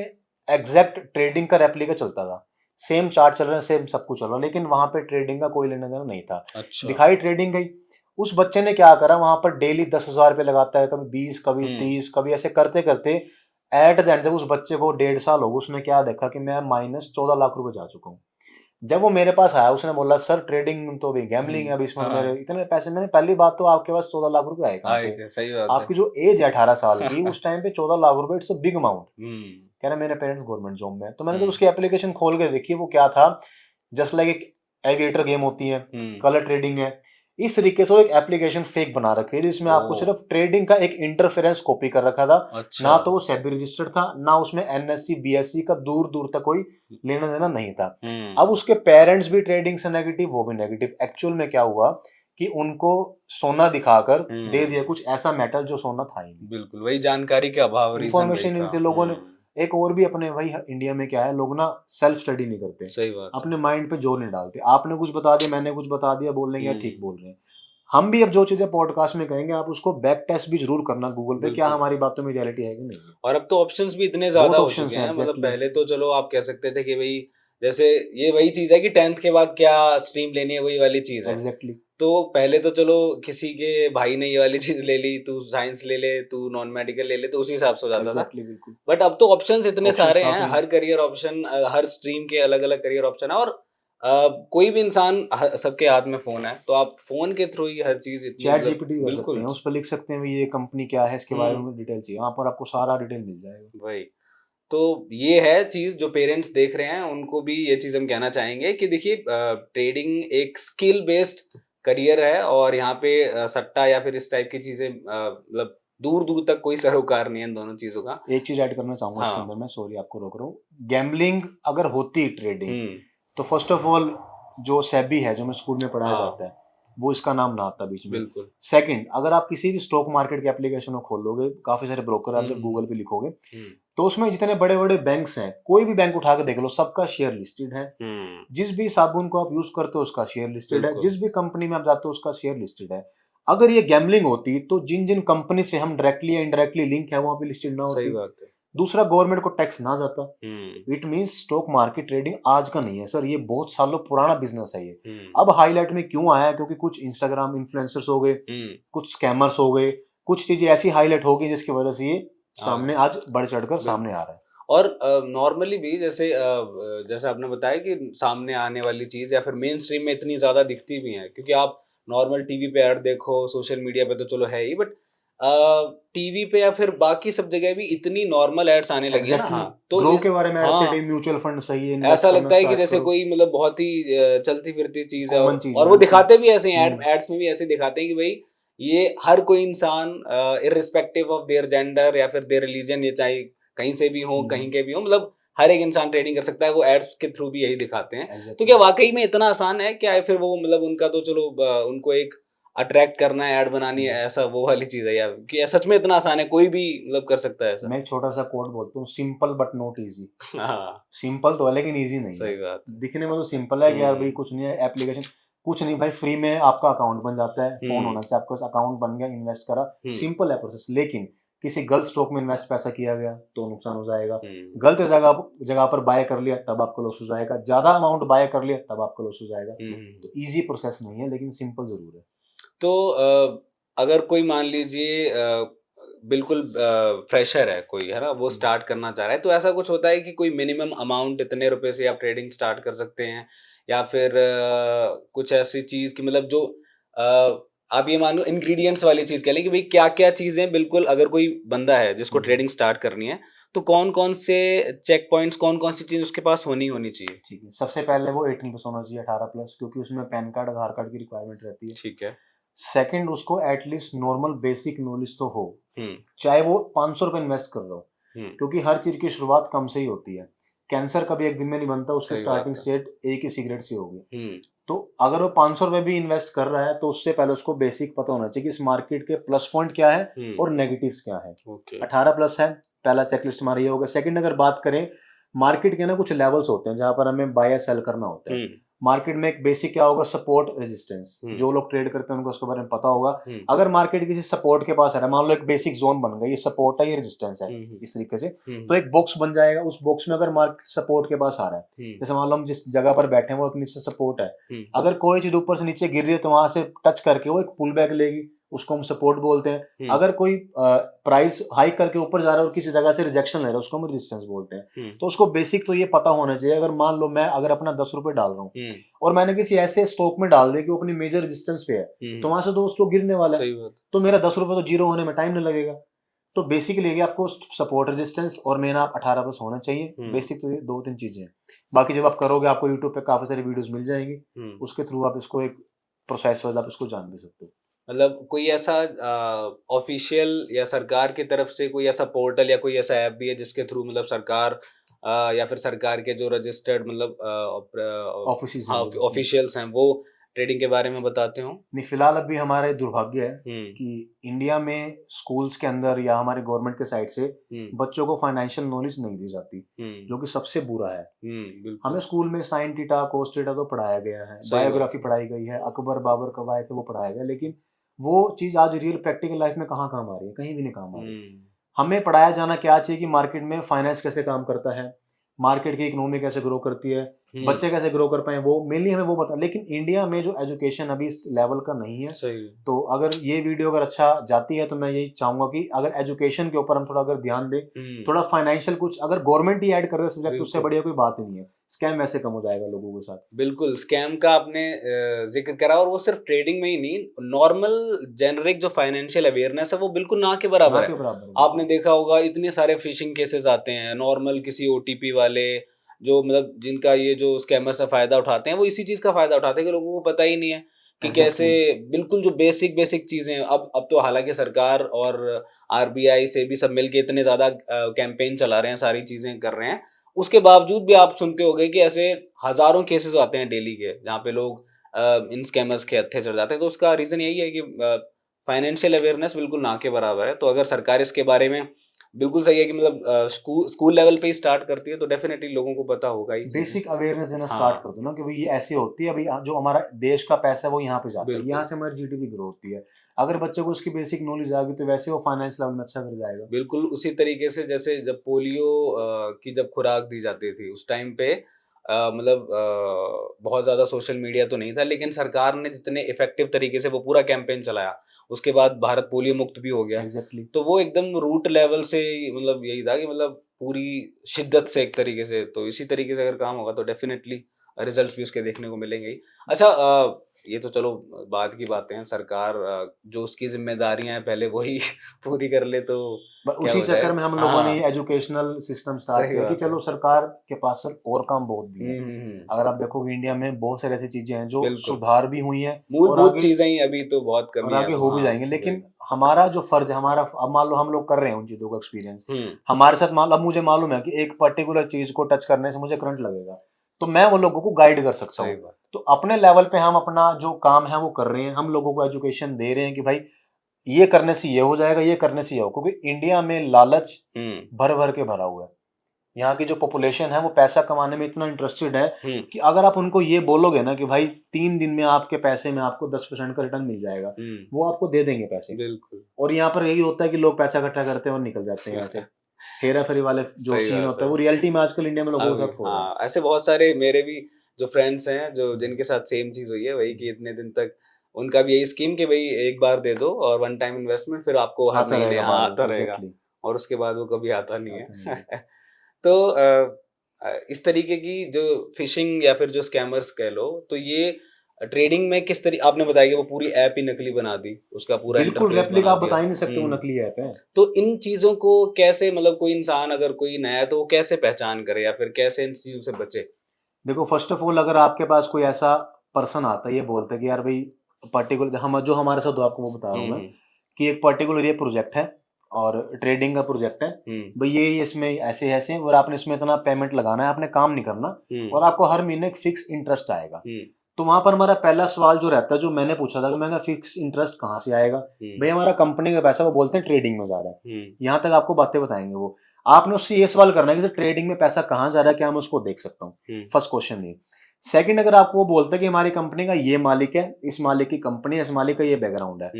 एग्जैक्ट ट्रेडिंग का रेप्लिका चलता था, सेम चार्ट चल रहा है, सेम सब कुछ चल रहा है, लेकिन वहां पे ट्रेडिंग का कोई लेना देना नहीं था। अच्छा, दिखाई ट्रेडिंग गई। उस बच्चे ने क्या करा, वहां पर डेली 10,000 रुपये लगाता है, कभी 20, कभी हम्म, 30, कभी ऐसे करते करते एट द एंड जब उस बच्चे को 1.5 साल हो गए, उसने क्या देखा कि मैं -14 लाख रुपए जा चुका हूँ। जब वो मेरे पास आया, उसने बोला सर ट्रेडिंग तो अभी गैम्बलिंग है, अभी इसमें तो मेरे हाँ, इतने पैसे। मैंने पहली बात तो, आपके पास 14 लाख रुपए आए कहाँ से? आएगा, सही बात है। आपकी जो एज है 18 साल की, उस टाइम पे 14 लाख रुपए, इट्स अ बिग अमाउंट। हम्म, कह रहा मेरे पेरेंट्स गवर्नमेंट जॉब में है। तो मैंने जब हम्म, उसकी एप्लीकेशन खोल के देखी, वो क्या था, जस्ट लाइक एक एविएटर गेम होती है, हम्म, कलर ट्रेडिंग है, इस तरीके से वो एक एप्लीकेशन फेक बना रखी है, जिसमें आपको ओ, सिर्फ ट्रेडिंग का एक इंटरफेरेंस कॉपी कर रखा था। अच्छा, ना तो वो सेबी रजिस्टर्ड था, ना उसमें एनएससी बीएससी का दूर दूर तक कोई लेना देना नहीं था। अब उसके पेरेंट्स भी ट्रेडिंग से नेगेटिव, वो भी नेगेटिव। एक्चुअल में क्या हुआ कि उनको सोना दिखाकर दे दिया कुछ ऐसा मेटल जो सोना था ही नहीं। बिल्कुल, वही जानकारी के अभाव रीज़न वही इंफॉर्मेशन नहीं था। थी लोगों ने। एक और भी अपने, भाई इंडिया में क्या है, लोग ना सेल्फ स्टडी नहीं करते, सही बात है। अपने माइंड पे जोर नहीं डालते। आपने कुछ बता दिया, मैंने कुछ बता दिया, बोल लेंगे यार हुँ, ठीक बोल रहे हैं। हम भी अब जो चीजें पॉडकास्ट में कहेंगे, आप उसको बैक टेस्ट भी जरूर करना गूगल पे, क्या बिल्कुल। हमारी बातों में रियलिटी है कि नहीं है। और अब तो ऑप्शंस भी इतने ज़्यादा बहुत हो ऑप्शंस चुके हैं, हैं, मतलब एग्जैक्टली। पहले तो चलो आप कह सकते थे कि भई जैसे ये वही चीज़ है कि 10th के बाद क्या स्ट्रीम लेनी है, वही वाली चीज़ है। एग्जैक्टली। तो पहले तो चलो किसी के भाई ने ये वाली चीज़ ले ली, तू साइंस ले ले, तू नॉन मेडिकल ले ले, तो उसी हिसाब से हो जाता था। एग्जैक्टली, बिल्कुल। बट अब तो ऑप्शंस इतने ऑप्शंस सारे हैं, काफी हैं। हर करियर ऑप्शन हर स्ट्रीम के अलग-अलग करियर ऑप्शन है और कोई भी इंसान सबके हाथ में फोन है, तो आप फोन के थ्रू ही हर चीज इतनी चैट मतलब जीपीटी कर सकते बिल्कुल। हैं, उस पर लिख सकते हैं भी ये कंपनी क्या है, इसके बारे हम्म, में डिटेल चाहिए, वहां पर आपको सारा डिटेल मिल जाएगा। वही। तो ये है चीज जो पेरेंट्स देख रहे हैं, उनको भी ये चीज हम कहना चाहेंगे कि देखिए ट्रेडिंग एक स्किल बेस्ड करियर है और यहाँ पे सट्टा या फिर इस टाइप की चीजें मतलब दूर दूर तक कोई सरोकार नहीं है इन दोनों चीजों का। एक चीज ऐड करना चाहूंगा इसके हाँ। अंदर, मैं सॉरी आपको रोक रहा हूँ। गैम्बलिंग अगर होती ट्रेडिंग, हम्म, तो फर्स्ट ऑफ ऑल जो सेबी है, जो हमें स्कूल में पढ़ाया हाँ, जाता है, वो इसका नाम ना आता बीच में। बिल्कुल। सेकंड, अगर आप किसी भी स्टॉक मार्केट के एप्लीकेशन को खोलोगे, काफी सारे ब्रोकर, आप जब हम्म, गूगल पे लिखोगे, हम्म, तो उसमें जितने बड़े बड़े बैंक्स हैं, कोई भी बैंक उठा के देख लो, सबका शेयर लिस्टेड है। हम्म, जिस भी साबुन को आप यूज करते हो उसका शेयर लिस्टेड है, बिल्कुल जिस भी कंपनी में आप जाते हो उसका शेयर लिस्टेड है। अगर ये गैम्बलिंग होती, तो जिन जिन कंपनी से हम डायरेक्टली या इनडायरेक्टली लिंक है, वहां पे लिस्टेड ना सही होती। बात है। दूसरा, गवर्नमेंट को टैक्स ना जाता। Hmm, it means stock market trading आज का नहीं है सर, ये बहुत सालों पुराना बिजनेस है ये। हम्म, अब हाईलाइट में क्यों आया है? क्योंकि कुछ इंस्टाग्राम इन्फ्लुएंसर्स हो गए, हम्म, कुछ स्कैमर्स हो गए, कुछ चीजें ऐसी हाईलाइट हो गई जिसकी वजह से ये आ सामने गए आज बढ़ चढ़कर सामने बिल्कुल। आ रहा है। और नॉर्मली भी जैसे जैसे आपने बताया कि सामने आने वाली चीज़ या फिर मेन स्ट्रीम में इतनी ज़्यादा दिखती भी हैं क्योंकि आप नॉर्मल टीवी पे ऐड देखो, सोशल मीडिया पे तो चलो है ही, बट टीवी पे या फिर बाकी सब जगह भी इतनी नॉर्मल एड्स आने लगी है ना। एग्जैक्टली। हाँ, तो ग्रो के बारे में हाँ, एड म्यूचुअल फंड सही है, इन्वेस्ट ऐसा करना लगता है कि स्टार्ट जैसे करो। कोई मतलब बहुत ही चलती फिरती चीज़ है कॉमन चीज है, और वो बिल्कुल। दिखाते भी ऐसे हैं, हम्म। एड्स में भी ऐसे दिखाते हैं कि भाई ये हर कोई इंसान इर्रिस्पेक्टिव ऑफ देयर जेंडर या फिर देयर रिलीजन, ये चाहे कहीं से भी हो, कहीं के भी हो, मतलब हर एक इंसान ट्रेडिंग कर सकता है, वो एड्स के थ्रू भी यही दिखाते हैं। तो क्या एग्जैक्टली। वाकई में इतना आसान है क्या? फिर वो मतलब उनका तो चलो उनको एक अट्रैक्ट करना है, ऐड बनानी है, ऐसा वो वाली चीज़ है यार कि सच में इतना आसान है, कोई भी मतलब कर सकता है ऐसा? मैं एक छोटा सा कोट बोलता हूँ, सिंपल बट नॉट इजी। हाँ, सिंपल तो है लेकिन इजी नहीं है। सही बात। दिखने में तो सिंपल है कि यार भाई हुँ, कुछ नहीं है, एप्लीकेशन कुछ नहीं भाई, फ्री में आपका अकाउंट बन जाता है, फोन हुँ, होना चाहिए आपके पास, अकाउंट बन गया, इन्वेस्ट करा, हुँ, सिंपल है प्रोसेस। लेकिन किसी गलत स्टॉक में इन्वेस्ट पैसा किया गया तो नुकसान हो जाएगा। हुँ, गलत जगह जगह पर बाय कर लिया तब आपको लॉस हो जाएगा, ज्यादा अमाउंट बाय कर लिया तब आपको लॉस हो जाएगा। हुँ, तो इजी प्रोसेस नहीं है, लेकिन सिंपल जरूर है। तो अगर कोई मान लीजिए बिल्कुल फ्रेशर है कोई, है ना? वो स्टार्ट करना चाह रहा है, तो ऐसा कुछ होता है कि कोई मिनिमम अमाउंट इतने रुपए से आप ट्रेडिंग स्टार्ट कर सकते हैं? या फिर कुछ ऐसी चीज़ कि मतलब जो आप ये मान लो इंग्रीडिएंट्स वाली चीज़ कह लें कि भई क्या-क्या चीज़ें बिल्कुल अगर कोई बंदा है जिसको ट्रेडिंग स्टार्ट करनी है, तो कौन-कौन से चेक पॉइंट्स, कौन-कौन सी चीज़ उसके पास होनी चाहिए? ठीक है, सबसे पहले वो 18 प्लस होना चाहिए, 18 प्लस, क्योंकि उसमें पैन कार्ड आधार कार्ड की रिक्वायरमेंट रहती है। ठीक है। सेकंड, उसको एटलीस्ट नॉर्मल बेसिक नॉलेज तो हो, हुँ, चाहे वो 500 रुपए इन्वेस्ट कर रहा हो, हुँ, क्योंकि हर चीज की शुरुआत कम से ही होती है। कैंसर कभी एक दिन में नहीं बनता, उसकी सही बात स्टार्टिंग है। स्टेट एक ही सिगरेट से होगी। हम्म तो अगर वो 500 रुपए भी इन्वेस्ट कर रहा है तो उससे पहले उसको बेसिक पता होना चाहिए कि इस मार्केट के प्लस पॉइंट क्या है हम्म और नेगेटिव्स क्या है। ओके 18 प्लस है, पहला चेकलिस्ट हमारा ये होगा। सेकंड अगर बात करें, मार्केट के ना कुछ लेवल्स होते हैं जहां पर हमें बाय या सेल करना होता है। हम्म मार्केट में एक बेसिक क्या होगा, सपोर्ट रेजिस्टेंस। जो लोग ट्रेड करते हैं उनको उसके बारे में पता होगा। अगर मार्केट किसी सपोर्ट के पास आ रहा है, मान लो एक बेसिक जोन बन गया, ये सपोर्ट है ये रेजिस्टेंस है, इस तरीके से तो एक बॉक्स बन जाएगा। उस बॉक्स में अगर मार्केट सपोर्ट के पास आ रहा है, जैसे मान लो हम जिस जगह पर बैठे हैं वो एक नीचे सपोर्ट है, अगर कोई चीज ऊपर से नीचे गिर रही है तो वहां से टच करके वो एक पुल बैक लेगी, उसको हम सपोर्ट बोलते हैं। अगर कोई प्राइस हाइक करके ऊपर जा रहा है और किसी जगह से रिजेक्शन ले रहा है, उसको हम रेजिस्टेंस बोलते हैं। तो उसको बेसिक तो ये पता होना चाहिए। अगर मान लो मैं अगर अपना 10 रुपए डाल रहा हूँ और मैंने किसी ऐसे स्टॉक में डाल दिया कि वो अपनी मेजर रेजिस्टेंस पे है, तो वहां से तो उसको गिरने वाला है, सही बात तो मेरा 10 रुपए तो जीरो होने में टाइम नहीं लगेगा। तो बेसिकली आपको सपोर्ट रेजिस्टेंस और मेन आप 18 प्लस होना चाहिए। बेसिक तो ये 2-3 चीजें हैं। बाकी जब आप करोगे आपको यूट्यूब पे काफी सारी वीडियोस मिल जाएंगी, उसके थ्रू आप इसको एक प्रोसेस वाइज आप इसको जान भी सकते हो। मतलब कोई ऐसा ऑफिशियल या सरकार की तरफ से कोई ऐसा पोर्टल या कोई ऐसा ऐप भी है जिसके थ्रू मतलब सरकार या फिर सरकार के जो रजिस्टर्ड मतलब ऑफिस हाँ ऑफिशियल्स हैं वो ट्रेडिंग के बारे में बताते हो? नहीं, फिलहाल अभी हमारे दुर्भाग्य है कि इंडिया में स्कूल्स के अंदर या हमारे गवर्नमेंट के साइड से बच्चों को फाइनेंशियल नॉलेज नहीं दी जाती, जो कि सबसे बुरा है। हमें स्कूल में साइन थीटा कोस थीटा तो पढ़ाया गया है, बायोग्राफी पढ़ाई गई है, अकबर बाबर कब आए थे वो पढ़ाया गया, लेकिन वो चीज आज रियल प्रैक्टिकल लाइफ में कहाँ काम आ रही है? कहीं भी नहीं काम आ रही। हमें पढ़ाया जाना क्या चाहिए कि मार्केट में फाइनेंस कैसे काम करता है, मार्केट की इकोनॉमी कैसे ग्रो करती है, बच्चे कैसे ग्रो कर पाए, वो मेनली हमें वो पता। लेकिन इंडिया में जो एजुकेशन अभी इस लेवल का नहीं है। सही। तो अगर ये वीडियो अगर अच्छा जाती है तो मैं यही चाहूंगा कि अगर एजुकेशन के ऊपर हम थोड़ा अगर ध्यान दें, थोड़ा फाइनेंशियल कुछ अगर गवर्नमेंट ही ऐड कर रहे सब्जेक्ट, उससे बढ़िया कोई बात ही नहीं है। स्कैम वैसे कम हो जाएगा लोगों के साथ। बिल्कुल, स्कैम का आपने जिक्र करा, और वो सिर्फ ट्रेडिंग में ही नहीं, नॉर्मल जेनरिक जो फाइनेंशियल अवेयरनेस है वो बिल्कुल ना के बराबर है। आपने देखा होगा इतने सारे फिशिंग केसेस आते हैं, नॉर्मल किसी ओटीपी वाले जो मतलब जिनका ये जो स्कैमर से फायदा उठाते हैं, वो इसी चीज का फायदा उठाते हैं कि लोगों को पता ही नहीं है कि कैसे बिल्कुल जो बेसिक चीजें। अब तो हालांकि सरकार और आरबीआई से भी सब मिलके इतने ज्यादा कैंपेन चला रहे हैं, सारी चीजें कर रहे हैं, उसके बावजूद भी आप सुनते होंगे कि ऐसे हजारों केसेस आते हैं डेली के जहाँ पे लोग इन स्कैमर्स के हत्थे चढ़ जाते हैं। तो उसका रीजन यही है कि फाइनेंशियल अवेयरनेस बिल्कुल ना के बराबर है। तो अगर सरकार इसके बारे में बिल्कुल सही है कि मतलब स्कूल लेवल पे ही स्टार्ट करती है तो डेफिनेटली लोगों को पता होगा ही। बेसिक अवेयरनेस देना स्टार्ट कर दो ना कि भाई ये ऐसे होती है। अभी जो हमारा देश का पैसा है वो यहाँ पे जाता है, यहाँ से हमारी जीडीपी ग्रो होती है। अगर बच्चे को उसकी बेसिक नॉलेज आ गई तो वैसे वो फाइनेंस लेवल में अच्छा कर जाएगा। बिल्कुल उसी तरीके से जैसे जब पोलियो की जब खुराक दी जाती थी उस टाइम पे मतलब बहुत ज़्यादा सोशल मीडिया तो नहीं था, लेकिन सरकार ने जितने इफेक्टिव तरीके से वो पूरा कैंपेन चलाया, उसके बाद भारत पोलियो मुक्त भी हो गया। Exactly. तो वो एकदम रूट लेवल से मतलब यही था कि मतलब पूरी शिद्दत से एक तरीके से। तो इसी तरीके से अगर काम होगा तो डेफिनेटली रिजल्ट्स भी उसके देखने को मिलेंगे ही। अच्छा ये तो चलो बाद की बातें हैं, सरकार जो उसकी जिम्मेदारियां हैं पहले वही पूरी कर ले तो उसी चक्कर में हम लोगों ने एजुकेशनल सिस्टम स्टार्ट किया कि चलो सरकार के पास और काम बहुत भी है। अगर आप देखोगे इंडिया में बहुत सारी ऐसी चीजें हैं जो सुधार भी हुई हैं, मूलभूत चीजें ही अभी तो बहुत कमी है, आगे हो भी जाएंगे। लेकिन हमारा जो फर्ज है, हमारा अब मान लो हम लोग कर रहे हैं उन चीजों का एक्सपीरियंस हमारे साथ, मान लो अब मुझे मालूम है कि एक पर्टिकुलर चीज को टच करने से मुझे करंट लगेगा, तो मैं वो लोगों को गाइड कर सकता हूँ। तो अपने लेवल पे हम अपना जो काम है वो कर रहे हैं, हम लोगों को एजुकेशन दे रहे हैं कि भाई ये करने से ये हो जाएगा, ये करने से ये हो। क्योंकि इंडिया में लालच भर भर के भरा हुआ है। यहाँ की जो पॉपुलेशन है वो पैसा कमाने में इतना इंटरेस्टेड है कि अगर आप उनको ये बोलोगे ना कि भाई 3 दिन में आपके पैसे में आपको 10% का रिटर्न मिल जाएगा, वो आपको दे देंगे पैसे। बिल्कुल। और यहाँ पर यही होता है कि लोग पैसा इकट्ठा करते हैं और निकल जाते हैं यहाँ से। हेरा फेरी वाले जो सीन होता है वो रियलिटी में आजकल इंडिया में लोगों के साथ हो रहा है। ऐसे बहुत सारे मेरे भी जो फ्रेंड्स हैं जो जिनके साथ सेम चीज हुई है, वही कि इतने दिन तक उनका भी यही स्कीम कि भाई एक बार दे दो और वन टाइम इन्वेस्टमेंट, फिर आपको हर महीने आता रहेगा, और उसके बाद वो कभी आता नहीं है। तो इस तरीके की जो फिशिंग या फिर जो स्कैमर्स कह लो, तो ये ट्रेडिंग में किस तरीके, आपने बताया कि वो पूरी ऐप ही नकली बना दी, उसका पूरा बिल्कुल रेप्लिका आप बता ही नहीं सकते वो नकली ऐप है। तो इन चीजों को कैसे, मतलब कोई इंसान अगर कोई नया है तो वो कैसे पहचान करे या फिर कैसे इन चीजों से बचे? देखो, फर्स्ट ऑफ ऑल अगर आपके पास कोई ऐसा पर्सन आता है ये बोलता है कि यार भाई पर्टिकुलर हम जो हमारे साथ आपको वो बता रहा हूँ मैं कि एक पर्टिकुलर ये प्रोजेक्ट है और ट्रेडिंग का प्रोजेक्ट है हम्म भाई, ये इसमें ऐसे ऐसे और आपने इसमें इतना पेमेंट लगाना है, आपने काम नहीं करना और आपको हर महीने एक फिक्स इंटरेस्ट आएगा। हम्म तो वहां पर हमारा पहला सवाल जो रहता है, जो मैंने पूछा था कि मैंने फिक्स इंटरेस्ट कहाँ से आएगा, भाई हमारा कंपनी का पैसा, वो बोलते हैं ट्रेडिंग में जा रहा है। यहाँ तक आपको बातें बताएंगे वो, आपने उससे ये सवाल करना है कि ट्रेडिंग में पैसा कहाँ जा रहा है, क्या मैं उसको देख सकता हूँ। फर्स्ट क्वेश्चन ये। सेकंड, अगर आपको वो बोलते हैं कि हमारी कंपनी का ये मालिक है, इस मालिक की कंपनी है, इस मालिक का ये बैकग्राउंड है,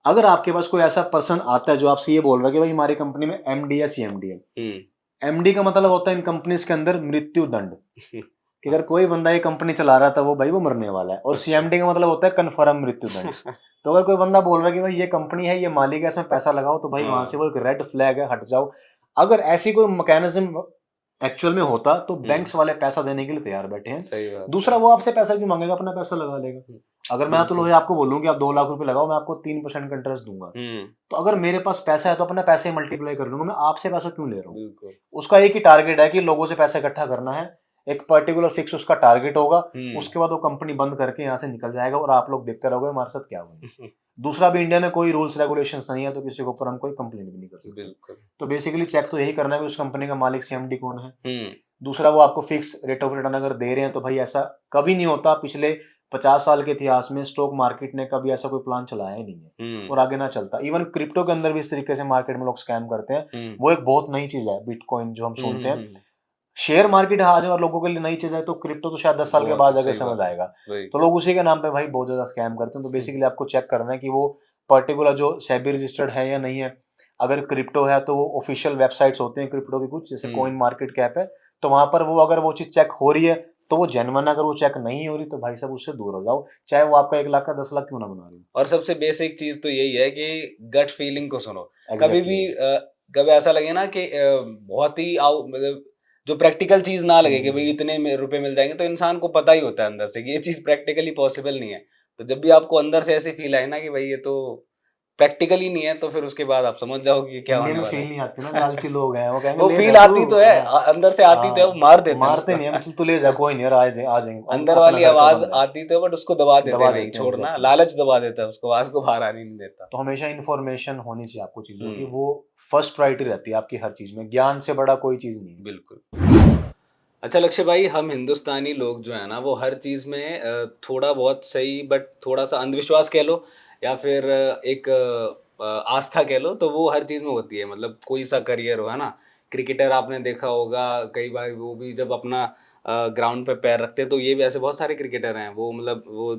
अगर आपके पास कोई ऐसा पर्सन आता है जो आपसे ये बोल रहा है कि भाई हमारी कंपनी में एमडी या सीएमडी है, एमडी का मतलब होता है इन कंपनीज के अंदर मृत्यु दंड, कि अगर कोई बंदा ये कंपनी चला रहा था वो भाई वो मरने वाला है, और सीएमडी का मतलब होता है कन्फर्म मृत्यु दंड। तो अगर कोई बंदा बोल रहा है कि भाई ये कंपनी है, ये मालिक है, इसमें पैसा लगाओ, तो भाई वहां से वो एक रेड फ्लैग है, हट जाओ। अगर ऐसी कोई मैकेनिज्म एक्चुअल में होता तो बैंक्स वाले पैसा देने के लिए तैयार बैठे हैं। सही बात। दूसरा, वो आपसे पैसा क्यों मांगेगा, अपना पैसा लगा लेगा। अगर मैं तो आपको बोलूं कि आप 2 लाख रुपए लगाओ, मैं आपको 3% का इंटरेस्ट दूंगा, तो अगर मेरे पास पैसा है तो अपना पैसे मल्टीप्लाई कर लूंगा, मैं आपसे पैसा क्यों ले रहा हूँ। उसका एक ही टारगेट है कि लोगों से पैसा इकट्ठा करना है, एक पर्टिकुलर फिक्स उसका टारगेट होगा, उसके बाद वो कंपनी बंद करके यहाँ से निकल जाएगा और आप लोग देखते रहोगे हमारे साथ क्या होगा। दूसरा, भी इंडिया में कोई रूल्स रेगुलेशंस नहीं है, तो किसी के ऊपर हम कोई कंप्लेंट भी नहीं कर सकते। बिल्कुल। तो बेसिकली चेक तो यही करना है कि उस कंपनी का मालिक सीएमडी कौन है। दूसरा, वो आपको फिक्स रेट ऑफ रिटर्न अगर दे रहे हैं, तो भाई ऐसा कभी नहीं होता, पिछले 50 साल के इतिहास में स्टॉक मार्केट ने कभी ऐसा कोई प्लान चलाया ही नहीं है और आगे ना चलता। इवन क्रिप्टो के अंदर भी इस तरीके से मार्केट में लोग स्कैम करते हैं, वो एक बहुत नई चीज है बिटकॉइन जो हम सुनते हैं। शेयर मार्केट आज और लोगों के लिए नई चीज है, तो क्रिप्टो तो शायद 10 साल के बाद आगे समझ आएगा। तो लोग उसी के नाम पे भाई बहुत ज्यादा स्कैम करते हैं। तो बेसिकली आपको चेक करना है कि वो पर्टिकुलर जो सेबी रजिस्टर्ड है या नहीं है। अगर क्रिप्टो है तो वो ऑफिशियल वेबसाइट्स होते हैं क्रिप्टो की कुछ, जैसे कॉइन मार्केट कैप है, तो वहां पर वो अगर वो चीज चेक हो रही है तो वो जेन्युइन, अगर वो चेक नहीं हो रही तो भाई साहब उससे दूर हो जाओ, चाहे वो आपका 1 लाख का 10 लाख क्यों ना बना रही। और सबसे बेसिक चीज तो यही है कि गट फीलिंग को सुनो। कभी भी कभी ऐसा लगे ना कि बहुत ही मतलब जो प्रैक्टिकल चीज ना लगे कि भाई इतने रुपए मिल जाएंगे, तो इंसान को पता ही होता है अंदर से कि ये चीज प्रैक्टिकली पॉसिबल नहीं है। तो जब भी आपको अंदर से ऐसे फील आए ना कि भाई ये तो प्रैक्टिकल ही नहीं है, तो फिर उसके बाद आप समझ जाओ कि क्या होने वाला है। फील नहीं आती ना, लालची लोग हैं, वो कहेंगे वो फील आती तो है, अंदर से आती तो है, वो मार देते हैं, मारते नहीं है, तू ले जा कोई नहीं, आ जाएंगे, अंदर वाली आवाज आती तो है, बट उसको दबा देते हैं, छोड़ना, लालच दबा देता है उसको, आवाज को बाहर आने नहीं देता। तो हमेशा इन्फॉर्मेशन होनी चाहिए आपको चीजों की, वो फर्स्ट प्रायोरिटी रहती है आपकी हर चीज में, ज्ञान से बड़ा कोई चीज नहीं। बिल्कुल। अच्छा लक्ष्य भाई, हम हिंदुस्तानी लोग जो है ना, वो हर चीज में थोड़ा बहुत सही बट थोड़ा सा अंधविश्वास कह लो या फिर एक आस्था कह लो, तो वो हर चीज में होती है। मतलब कोई सा करियर हो, है ना, क्रिकेटर आपने देखा होगा कई बार, वो भी जब अपना ग्राउंड पे पैर रखते हैं, तो ये भी ऐसे बहुत सारे क्रिकेटर हैं, वो मतलब वो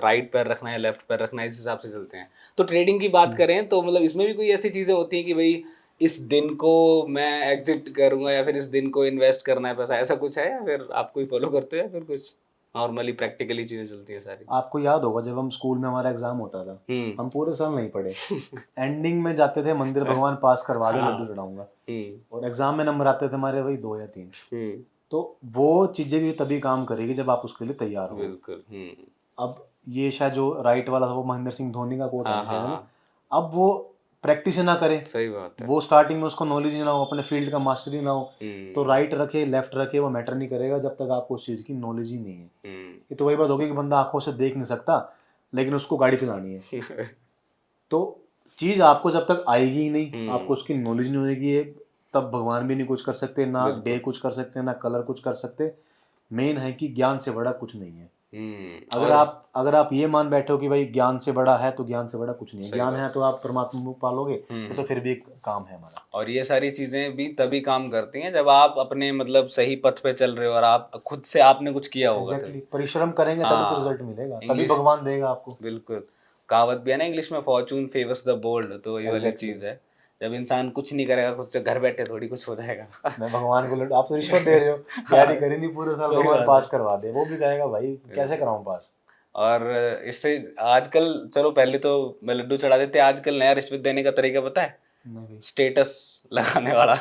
राइट पैर रखना है, लेफ्ट पैर रखना है, इस हिसाब से चलते हैं। तो ट्रेडिंग की बात करें तो मतलब इसमें भी कोई ऐसी चीजें होती हैं कि भाई इस दिन को मैं एग्जिट करूंगा या फिर इस दिन को इन्वेस्ट करना है पैसा, ऐसा कुछ है, या फिर आप कोई फॉलो करते हो या फिर कुछ नॉर्मली प्रैक्टिकली चीजें चलती है सारी? आपको याद होगा जब हम स्कूल में हमारा एग्जाम होता था, हम पूरे साल नहीं पढ़े, एंडिंग में जाते थे मंदिर, भगवान पास करवा दे, लड्डू चढ़ाऊंगा, और एग्जाम में नंबर आते थे हमारे वही 2 या 3। तो वो चीजें भी तभी काम करेगी जब आप उसके लिए तैयार हो। बिल्कुल। अब ये शायद जो राइट वाला था वो महेंद्र सिंह धोनी का कोट है ना, अब वो प्रैक्टिस ना करे, सही बात है, वो स्टार्टिंग में उसको नॉलेज ना हो, अपने फील्ड का मास्टरी ना हो, तो राइट रखे लेफ्ट रखे वो मैटर नहीं करेगा जब तक आपको उस चीज की नॉलेज ही नहीं है। ये तो वही बात होगी कि बंदा आंखों से देख नहीं सकता लेकिन उसको गाड़ी चलानी है। तो चीज आपको जब तक आएगी ही नहीं, आपको उसकी नॉलेज नहीं होगी, तब भगवान भी नहीं कुछ कर सकते, ना डे कुछ कर सकते, ना कलर कुछ कर सकते। मेन है कि ज्ञान से बड़ा कुछ नहीं है। अगर आप ये मान बैठे हो कि भाई ज्ञान से बड़ा है, तो ज्ञान से बड़ा कुछ नहीं है। ज्ञान है तो आप परमात्मा को पालोगे, तो फिर भी एक काम है हमारा। और ये सारी चीजें भी तभी काम करती हैं जब आप अपने मतलब सही पथ पे चल रहे हो और आप खुद से आपने कुछ किया होगा। परिश्रम करेंगे तभी तो रिजल्ट मिलेगा, तभी भगवान देगा आपको। बिल्कुल, कहावत भी है ना इंग्लिश में, फॉर्चून फेवर्स द बोल्ड, तो ये वाली चीज है। जब इंसान कुछ नहीं करेगा खुद से, घर बैठे थोड़ी कुछ हो जाएगा। मैं भगवान को आप तो रिश्वत दे रहे हो, तैयारी करी नहीं पूरे साल, भगवान पास करवा दे, वो भी कहेगा भाई कैसे कराऊं पास। और इससे आजकल, चलो पहले तो मैं लड्डू चढ़ा देते, आजकल नया रिश्वत देने का तरीका पता है? स्टेटस लगाने वाला।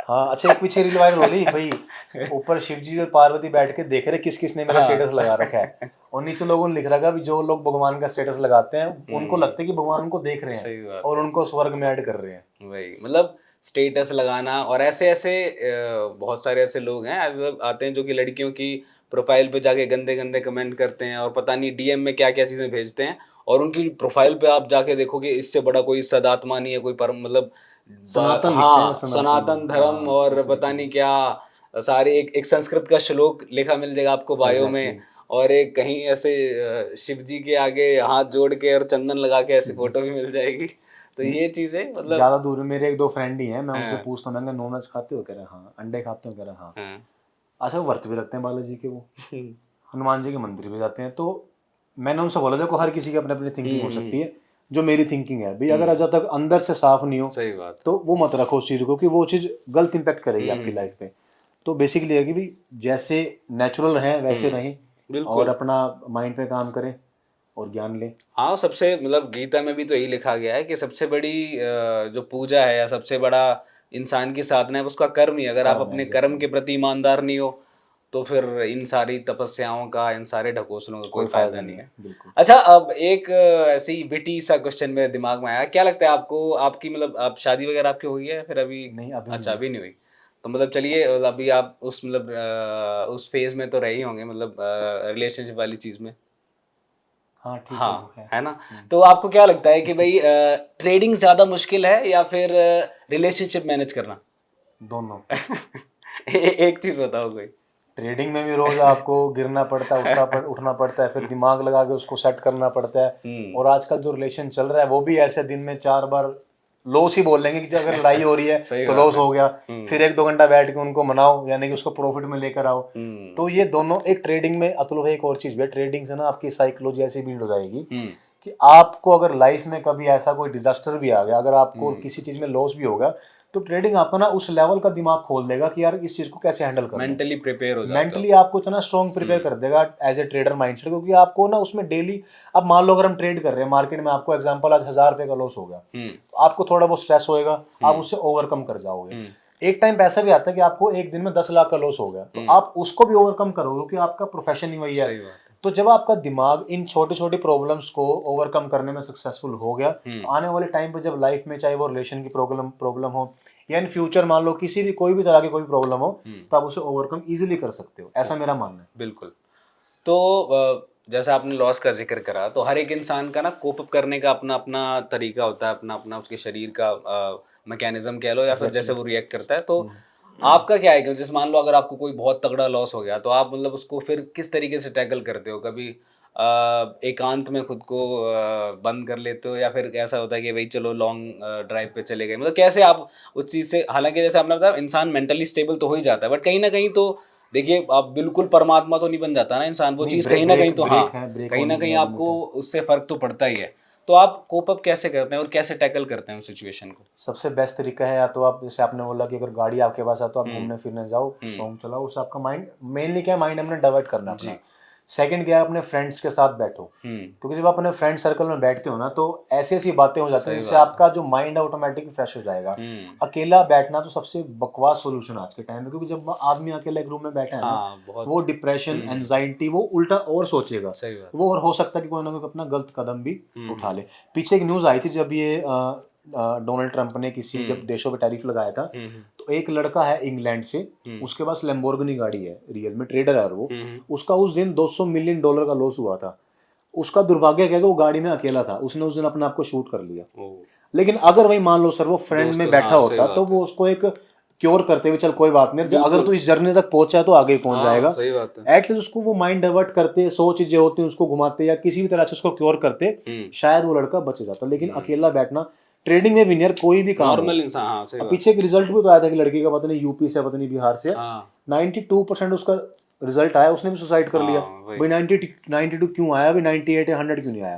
हाँ अच्छा, एक पीछे रील वायरल हो रही भाई, ऊपर शिव जी और पार्वती बैठ के देख रहे किस किस ने मेरा स्टेटस लगा रखा है, और नीचे लोगों ने लिख रखा है जो लोग भगवान का स्टेटस लगाते हैं उनको लगता है कि भगवान उनको देख रहे हैं और उनको स्वर्ग में ऐड कर रहे हैं। वही मतलब स्टेटस लगाना, और ऐसे ऐसे बहुत सारे ऐसे लोग हैं आते हैं जो कि लड़कियों की प्रोफाइल पे जाके गंदे गंदे कमेंट करते हैं, और पता नहीं डीएम में क्या क्या चीजें भेजते हैं, और उनकी प्रोफाइल पे आप जाके देखोगे इससे बड़ा कोई सदात्मा नहीं है, कोई मतलब सनातन लिखते हाँ, हैं, सनातन धर्म हाँ, और ऐसे पता लिखते नहीं क्या सारे एक संस्कृत का श्लोक लिखा मिल जाएगा आपको हैं। Bio exactly. में, और एक कहीं ऐसे शिव जी के आगे हाथ जोड़ के और चंदन लगा के ऐसी फोटो भी मिल जाएगी। तो ये चीजें मतलब ज्यादा दूर में मेरे एक दो फ्रेंड ही हैं, मैं उनसे हाँ, पूछता हूँ, मैं नॉन वेज खाते हो, कह रहे हैं हाँ। अंडे खाते हो, कह रहे हैं हाँ। हाँ, अच्छा, वो व्रत भी रखते हैं बालाजी के, वो हनुमान जी के मंदिर भी जाते हैं। तो मैंने उनसे बोला, देखो हर किसी की अपनी अपनी थिंकिंग हो सकती है, जो मेरी थिंकिंग है भाई, अगर जब तक अंदर से साफ नहीं हो सही बात। तो वो मत रखो उस चीज़ को, कि वो चीज़ गलत इम्पैक्ट करेगी आपकी लाइफ पे। तो बेसिकली है कि भाई जैसे नेचुरल रहें वैसे रहें, और बिल्कुल। अपना माइंड पे काम करें और ज्ञान लें। हाँ, सबसे मतलब गीता में भी तो यही लिखा गया है कि सबसे बड़ी जो पूजा है या सबसे बड़ा इंसान की साधना है उसका कर्म ही। अगर आप कर्म है, अपने कर्म के एग्जैक्टली। प्रति ईमानदार नहीं हो तो फिर इन सारी तपस्याओं का, इन सारे ढकोसलों का कोई कोई फायदा फायदा नहीं नहीं है। है, बिल्कुल। अच्छा, अब एक ऐसे ही विटी सा क्वेश्चन मेरे दिमाग में आया, क्या लगता है आपको, आपकी मतलब आप शादी वगैरह आपकी हो गई है या फिर अभी? नहीं, अभी नहीं अच्छा, हुई। अभी नहीं हुई। तो मतलब चलिए, अभी आप उस मतलब उस फेज में तो रहे ही होंगे, मतलब रिलेशनशिप वाली चीज में। हाँ ठीक है, वो हाँ, है। है ना? तो आपको क्या लगता है कि भाई ट्रेडिंग ज्यादा मुश्किल है या फिर रिलेशनशिप मैनेज करना? दोनों। एक चीज बताओ कोई। ट्रेडिंग में भी रोज आपको गिरना पड़ता है, उठना पड़ता है, फिर दिमाग लगा के उसको सेट करना पड़ता है। और आजकल जो रिलेशन चल रहा है वो भी ऐसे दिन में 4 बार लॉस ही बोल लेंगे, कि अगर लड़ाई हो रही है सही तो बात लॉस है। हो गया, फिर 1-2 घंटा बैठ के उनको मनाओ, यानी कि उसको प्रॉफिट में लेकर आओ। तो ये दोनों एक ट्रेडिंग में, अतुल भाई एक और चीज भी है, ट्रेडिंग से ना आपकी साइकोलॉजी ऐसी बिल्ड हो जाएगी कि आपको अगर लाइफ में कभी ऐसा कोई डिजास्टर भी आ गया, अगर आपको किसी चीज में लॉस भी होगा, तो ट्रेडिंग आपका ना उस लेवल का दिमाग खोल देगा कि यार इस चीज को कैसे हैंडल करना है। मेंटली प्रिपेयर हो जाते हो। मेंटली आपको इतना स्ट्रॉन्ग प्रिपेयर कर देगा एज ए ट्रेडर माइंडसेट, क्योंकि आपको ना उसमें डेली, अब मान लो अगर हम ट्रेड कर रहे हैं मार्केट में, आपको एग्जांपल आज 1000 रुपए का लॉस हो गया, तो आपको थोड़ा बहुत स्ट्रेस होएगा, आप उससे ओवरकम कर जाओगे। एक टाइम पे ऐसा भी आता है कि आपको एक दिन में 10 लाख का लॉस हो गया, तो आप उसको भी ओवरकम करोगे, क्योंकि आपका प्रोफेशन ही वही है। सही बात है। तो जब आपका दिमाग इन छोटी छोटी प्रॉब्लम्स को ओवरकम करने में सक्सेसफुल हो गया, तो आने वाले टाइम पे जब लाइफ में चाहे वो रिलेशन की प्रॉब्लम हो, या इन फ्यूचर मान लो किसी भी कोई भी तरह की कोई प्रॉब्लम हो, तो आप उसे ओवरकम इजीली कर सकते हो, ऐसा मेरा मानना है। बिल्कुल। तो जैसे आपने लॉस का जिक्र करा, तो हर एक इंसान का ना कोप अप करने का अपना अपना तरीका होता है, अपना अपना उसके शरीर का मैकेनिज्म कह लो, या फिर जैसे वो रिएक्ट करता है। तो आपका क्या है कि जैसे मान लो अगर आपको कोई बहुत तगड़ा लॉस हो गया, तो आप मतलब उसको फिर किस तरीके से टैकल करते हो? कभी एकांत में खुद को बंद कर लेते हो, या फिर ऐसा होता है कि भाई चलो लॉन्ग ड्राइव पे चले गए? मतलब कैसे आप उस चीज़ से, हालांकि जैसे आपने बताया इंसान मेंटली स्टेबल तो हो ही जाता है, बट कहीं ना कहीं तो देखिए, आप बिल्कुल परमात्मा तो नहीं बन जाता ना इंसान, वो नहीं, चीज़ कहीं ना कहीं तो, हाँ, ब्रेक कहीं ना होने की कहीं लिमिट आपको है। उससे फर्क तो पड़ता ही है। तो आप कोप अप कैसे करते हैं और कैसे टैकल करते हैं उस सिचुएशन को? सबसे बेस्ट तरीका है, या तो आप जैसे आपने बोला कि अगर गाड़ी आपके पास है तो आप घूमने फिरने जाओ, सॉन्ग चलाओ, उससे आपका माइंड, मेनली क्या है, माइंड हमने डाइवर्ट करना है अपना। सेकंड क्या है, अपने फ्रेंड्स के साथ बैठो, क्योंकि जब आप अपने फ्रेंड सर्कल में बैठते हो ना, तो ऐसी ऐसी बातें हो जाती हैं जिससे आपका जो माइंड है ऑटोमेटिक फ्रेश हो जाएगा। अकेला बैठना तो सबसे बकवास सोल्यूशन आज के टाइम में, क्योंकि जब आदमी अकेला एक रूम में बैठा है ना, वो डिप्रेशन, एंजाइटी, वो उल्टा और सोचेगा, वो और हो सकता है कि कोई ना कोई अपना गलत कदम भी उठा ले। पीछे एक न्यूज आई थी, जब ये डोनाल्ड ट्रंप ने किसी जब देशों पे टैरिफ लगाया था, तो एक लड़का है इंग्लैंड से, उसके पास लैम्बोर्गिनी गाड़ी है, रियल में ट्रेडर है वो, उसका उस दिन $200 मिलियन का लॉस हुआ था। उसका दुर्भाग्य क्या है कि वो गाड़ी में अकेला था, उसने उस दिन अपने आप को शूट कर लिया। लेकिन अगर वही मान लो सर वो फ्रेंड में बैठा होता, तो वो उसको एक क्योर करते हुए, चल कोई बात नहीं, अगर तू इस जर्नी तक पहुंचा है तो आगे पहुंच जाएगा। सही बात है। एटलीस्ट उसको वो माइंड डाइवर्ट करते, 100 चीजें होती हैं, उसको घुमाते या किसी भी तरह से उसको क्योर करते, शायद वो लड़का बच जाता। लेकिन अकेला बैठना ट्रेडिंग में भी नहीं यार, कोई भी काम नॉर्मल इंसान, हाँ, सही बात। पीछे एक रिजल्ट भी तो आया था कि लड़की का पता नहीं यूपी से पता नहीं बिहार से 92% उसका रिजल्ट आया, उसने भी सुसाइड कर लिया। भाई 92 क्यों आया, अभी 98 या 100 क्यों नहीं आया?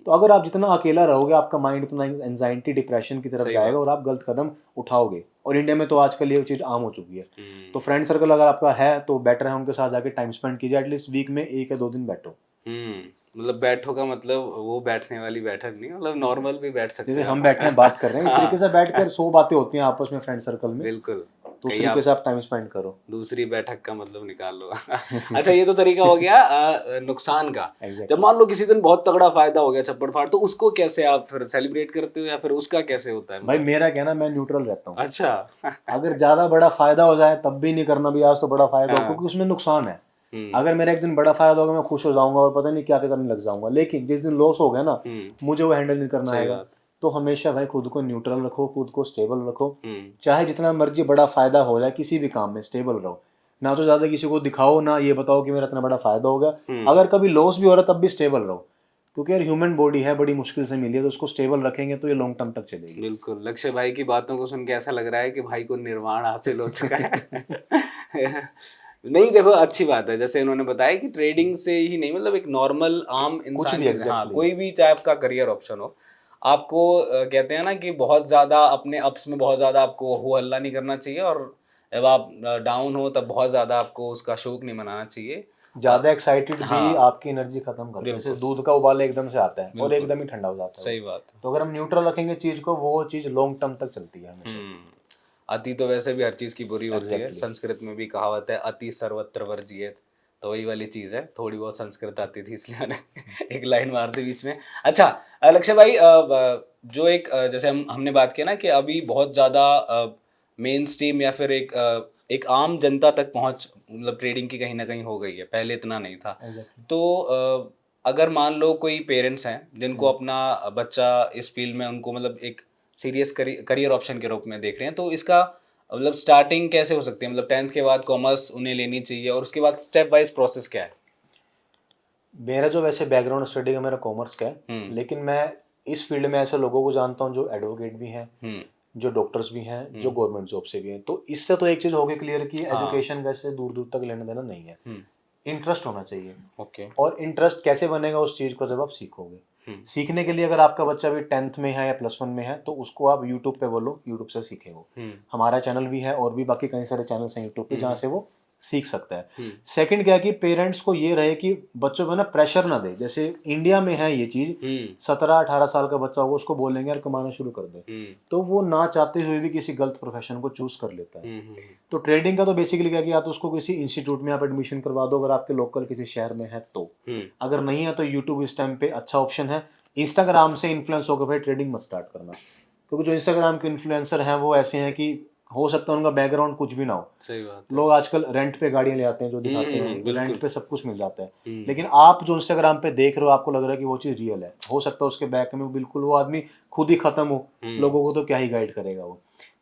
तो अगर आप जितना अकेला रहोगे, आपका माइंड उतना एंजाइटी, डिप्रेशन की तरफ जाएगा और आप गलत कदम उठाओगे। और इंडिया में तो आजकल ये चीज आम हो चुकी है। तो फ्रेंड सर्कल अगर आपका है तो बेटर है उनके साथ जाके टाइम स्पेंड कीजिए, एटलीस्ट वीक में 1 या 2 दिन बैठो। मतलब बैठो का मतलब वो बैठने वाली बैठक नहीं, मतलब नॉर्मल भी बैठ सकते हैं, जैसे हम बैठे हैं बात कर रहे हैं, इस तरीके से बैठकर 100 बातें होती हैं आपस में फ्रेंड सर्कल में। बिल्कुल, तो उस तरीके से आप टाइम स्पेंड करो, दूसरी बैठक का मतलब निकाल लो। अच्छा, ये तो तरीका हो गया नुकसान का। जब मान लो किसी दिन बहुत तगड़ा फायदा हो गया, छप्पड़ फाड़, तो उसको कैसे आप फिर सेलिब्रेट करते हो, या फिर उसका कैसे होता है? भाई मेरा कहना, मैं न्यूट्रल रहता हूँ। अच्छा। अगर ज्यादा बड़ा फायदा हो जाए तब भी नहीं करना भी, आज तो बड़ा फायदा हो, क्योंकि उसमें नुकसान है। अगर मेरा एक दिन बड़ा फायदा होगा, मैं खुश हो जाऊंगा और पता नहीं क्या क्या करने लग जाऊंगा, लेकिन जिस दिन लॉस हो गया ना, मुझे वो हैंडल नहीं करना आएगा, तो हमेशा भाई खुद को न्यूट्रल रखो, खुद को स्टेबल रखो, चाहे जितना मर्जी बड़ा फायदा हो जाए किसी भी काम में स्टेबल रहो, ना तो ज्यादा किसी को दिखाओ, ना ये बताओ कि मेरा इतना बड़ा फायदा हो गया। अगर कभी लॉस भी हो रहा है तब भी स्टेबल रहो, क्योंकि यार ह्यूमन बॉडी है, बड़ी मुश्किल से मिली है, तो उसको स्टेबल रखेंगे तो ये लॉन्ग टर्म तक चलेगी। बिल्कुल। लक्ष्य भाई की बातों को सुन के ऐसा लग रहा है कि भाई को निर्वाण हासिल हो चुका है। नहीं देखो, अच्छी बात है, जैसे इन्होंने बताया कि ट्रेडिंग से ही नहीं, मतलब एक नॉर्मल आम इंसान भी हाँ, कोई भी चाहे आपका करियर ऑप्शन हो, आपको कहते हैं ना कि बहुत ज्यादा अपने अप्स में बहुत ज्यादा आपको हो हल्ला नहीं करना चाहिए, और जब आप डाउन हो तब बहुत ज्यादा आपको उसका शोक नहीं मनाना चाहिए। ज्यादा एक्साइटेड भी हाँ, आपकी एनर्जी खत्म करता है, जैसे दूध का उबाल एकदम से आता है और एकदम ही ठंडा हो जाता है। सही बात है। तो अगर हम न्यूट्रल रखेंगे चीज को, वो चीज लॉन्ग टर्म तक चलती है हमेशा। अति तो वैसे भी हर चीज की बुरी होती है। संस्कृत में भी कहावत है, अति सर्वत्र वर्जियेत, तो वही वाली चीज है। थोड़ी बहुत संस्कृत आती थी इसलिए मैंने एक लाइन मार दी बीच में। अच्छा लक्ष्य भाई, जो एक जैसे हमने बात किया ना कि अभी बहुत ज्यादा मेन स्ट्रीम या फिर एक आम जनता तक पहुंच मतलब ट्रेडिंग की कहीं ना कहीं हो गई है, पहले इतना नहीं था। तो अगर मान लो कोई पेरेंट्स हैं जिनको अपना बच्चा इस फील्ड में, उनको मतलब एक सीरियस करियर ऑप्शन के रूप में देख रहे हैं, तो इसका मतलब स्टार्टिंग कैसे हो सकती है? मतलब 10th के बाद कॉमर्स उन्हें लेनी चाहिए, और उसके बाद स्टेप वाइज प्रोसेस क्या है? मेरा जो वैसे बैकग्राउंड स्टडी का मेरा कॉमर्स का है, लेकिन मैं इस फील्ड में ऐसे लोगों को जानता हूँ जो एडवोकेट भी हैं, जो डॉक्टर्स भी हैं, जो गवर्नमेंट जॉब से भी हैं। तो इससे तो एक चीज हो गई क्लियर कि एजुकेशन वैसे दूर दूर तक लेना देना नहीं है, इंटरेस्ट होना चाहिए। ओके। और इंटरेस्ट कैसे बनेगा उस चीज को, जब आप सीखोगे। सीखने के लिए अगर आपका बच्चा भी 10th में है या +1 में है, तो उसको आप यूट्यूब पे बोलो, यूट्यूब से सीखे वो। हमारा चैनल भी है और भी बाकी कई सारे चैनल्स हैं यूट्यूब पे जहाँ से वो सीख सकता है। सेकंड क्या है कि पेरेंट्स को ये रहे कि बच्चों को ना प्रेशर ना दे। जैसे इंडिया में है ये चीज, 17-18 साल का बच्चा होगा, उसको बोलेंगे यार कमाना शुरू कर दे, तो वो ना चाहते हुए भी किसी गलत प्रोफेशन को चूज कर लेता है। तो ट्रेडिंग का तो बेसिकली क्या कि या तो उसको किसी इंस्टीट्यूट में आप एडमिशन करवा दो, अगर आपके लोकल किसी शहर में है तो। अगर नहीं है तो यूट्यूब इस टाइम पे अच्छा ऑप्शन है। इंस्टाग्राम से इन्फ्लुएंस होकर भाई ट्रेडिंग मत स्टार्ट करना, क्योंकि जो इंस्टाग्राम के इन्फ्लुएंसर हैं वो ऐसे हैं कि हो सकता है उनका बैकग्राउंड कुछ भी ना हो। सही बात है। लोग आजकल रेंट पे गाड़ियां ले आते हैं, जो दिखाते हैं रेंट पे सब कुछ मिल जाता है। लेकिन आप जो इंस्टाग्राम पे देख रहे हो, आपको लग रहा है कि वो चीज रियल है, हो सकता है उसके बैक में बिल्कुल वो आदमी खुद ही खत्म हो। लोगों को तो क्या ही गाइड करेगा वो।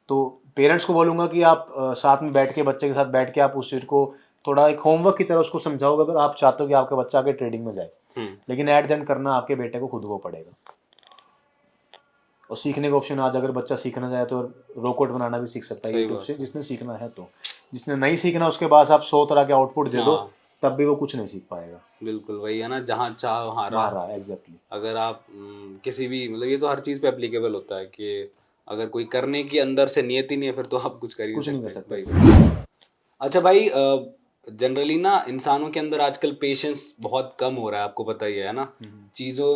तो पेरेंट्स को बोलूंगा कि आप साथ में बैठ के, बच्चे के साथ बैठ के आप उस चीज को थोड़ा एक होमवर्क की तरह उसको समझाओगे, अगर आप चाहते हो कि आपका बच्चा आगे ट्रेडिंग में जाए। लेकिन एट द एंड करना आपके बेटे को खुद को पड़ेगा। और सीखने का ऑप्शन आज अगर बच्चा सीखना चाहे तो रोकोट बनाना भी सीख सकता है यूट्यूब से, जिसने सीखना है। तो जिसने नहीं सीखना उसके पास आप 100 तरह के आउटपुट दे दो, तब भी वो कुछ नहीं सीख पाएगा। बिल्कुल वही है ना, जहाँ चाह वहाँ राह। एग्जैक्टली। अगर आप किसी भी मतलब ये तो हर चीज़ पे एप्लीकेबल होता है कि अगर कोई करने की अंदर से नियति नहीं है, फिर तो आप कुछ कर ही नहीं सकते। अच्छा भाई, जनरली ना इंसानों के अंदर आजकल पेशेंस बहुत कम हो रहा है, आपको पता ही है ना। चीज़ों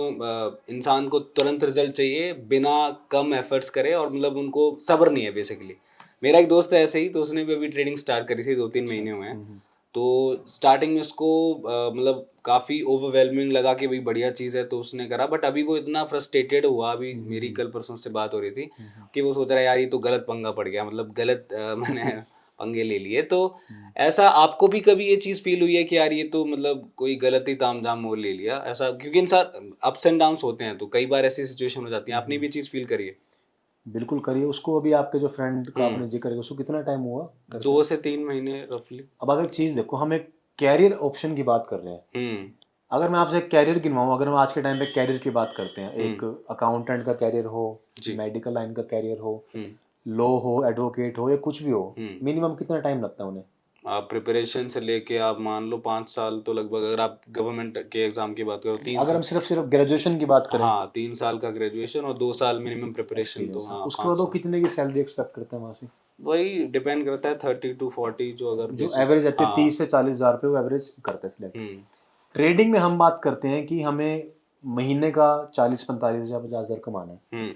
इंसान को तुरंत रिजल्ट चाहिए बिना कम एफर्ट्स करे, और मतलब उनको सब्र नहीं है बेसिकली। मेरा एक दोस्त है ऐसे ही, तो उसने भी अभी ट्रेडिंग स्टार्ट करी थी, 2-3 महीने हुए हैं। तो स्टार्टिंग में उसको मतलब काफ़ी ओवरवेलमिंग लगा कि भाई बढ़िया चीज़ है, तो उसने करा। बट अभी वो इतना फ्रस्ट्रेटेड हुआ, अभी मेरी कल परसों से बात हो रही थी कि वो सोच रहा है यार ये तो गलत पंगा पड़ गया, मतलब गलत मैंने पंगे ले लिए। तो ऐसा आपको भी कभी ये चीज़ फील हुई है कि यार ये तो मतलब कोई गलत ही ताम झाम मोल ले लिया ऐसा? क्योंकि इंसान अप्स एंड डाउन्स होते हैं, तो कई बार ऐसी सिचुएशन हो जाती है। आपने भी चीज़ फील करी है? बिल्कुल करिए। उसको अभी आपके जो फ्रेंड का आपने जिक्र किया, उसको कितना टाइम हुआ? 2 से 3 महीने रफली। अब आप एक चीज़ देखो, हम एक कैरियर ऑप्शन की बात कर रहे हैं। अगर मैं आपसे कैरियर गिनवाऊँ, अगर हम आज के टाइम पे कैरियर की बात करते हैं, एक अकाउंटेंट का कैरियर हो, मेडिकल लाइन का कैरियर हो, लॉ हो, एडवोकेट हो, या कुछ भी हो, मिनिमम कितना टाइम लगता है उन्हें? आप प्रिपरेशन से लेके आप मान लो 5 साल तो लगभग, अगर आप गवर्नमेंट के एग्जाम की बात करो 3 अगर हम सिर्फ ग्रेजुएशन की बात करें, हाँ 3 साल का ग्रेजुएशन और 2 साल मिनिमम प्रिपरेशन। तो हाँ, उसके बाद वो कितने की सैलरी एक्सपेक्ट करते हैं वहाँ से? वही डिपेंड करता है 30 to 40, जो अगर जो एवरेज आती है 30 से 40 हज़ार रुपये वो एवरेज करते हैं सिलेक्ट। ट्रेडिंग में हम बात करते हैं कि हमें महीने का 40-45 हज़ार 50 हज़ार कमाना है,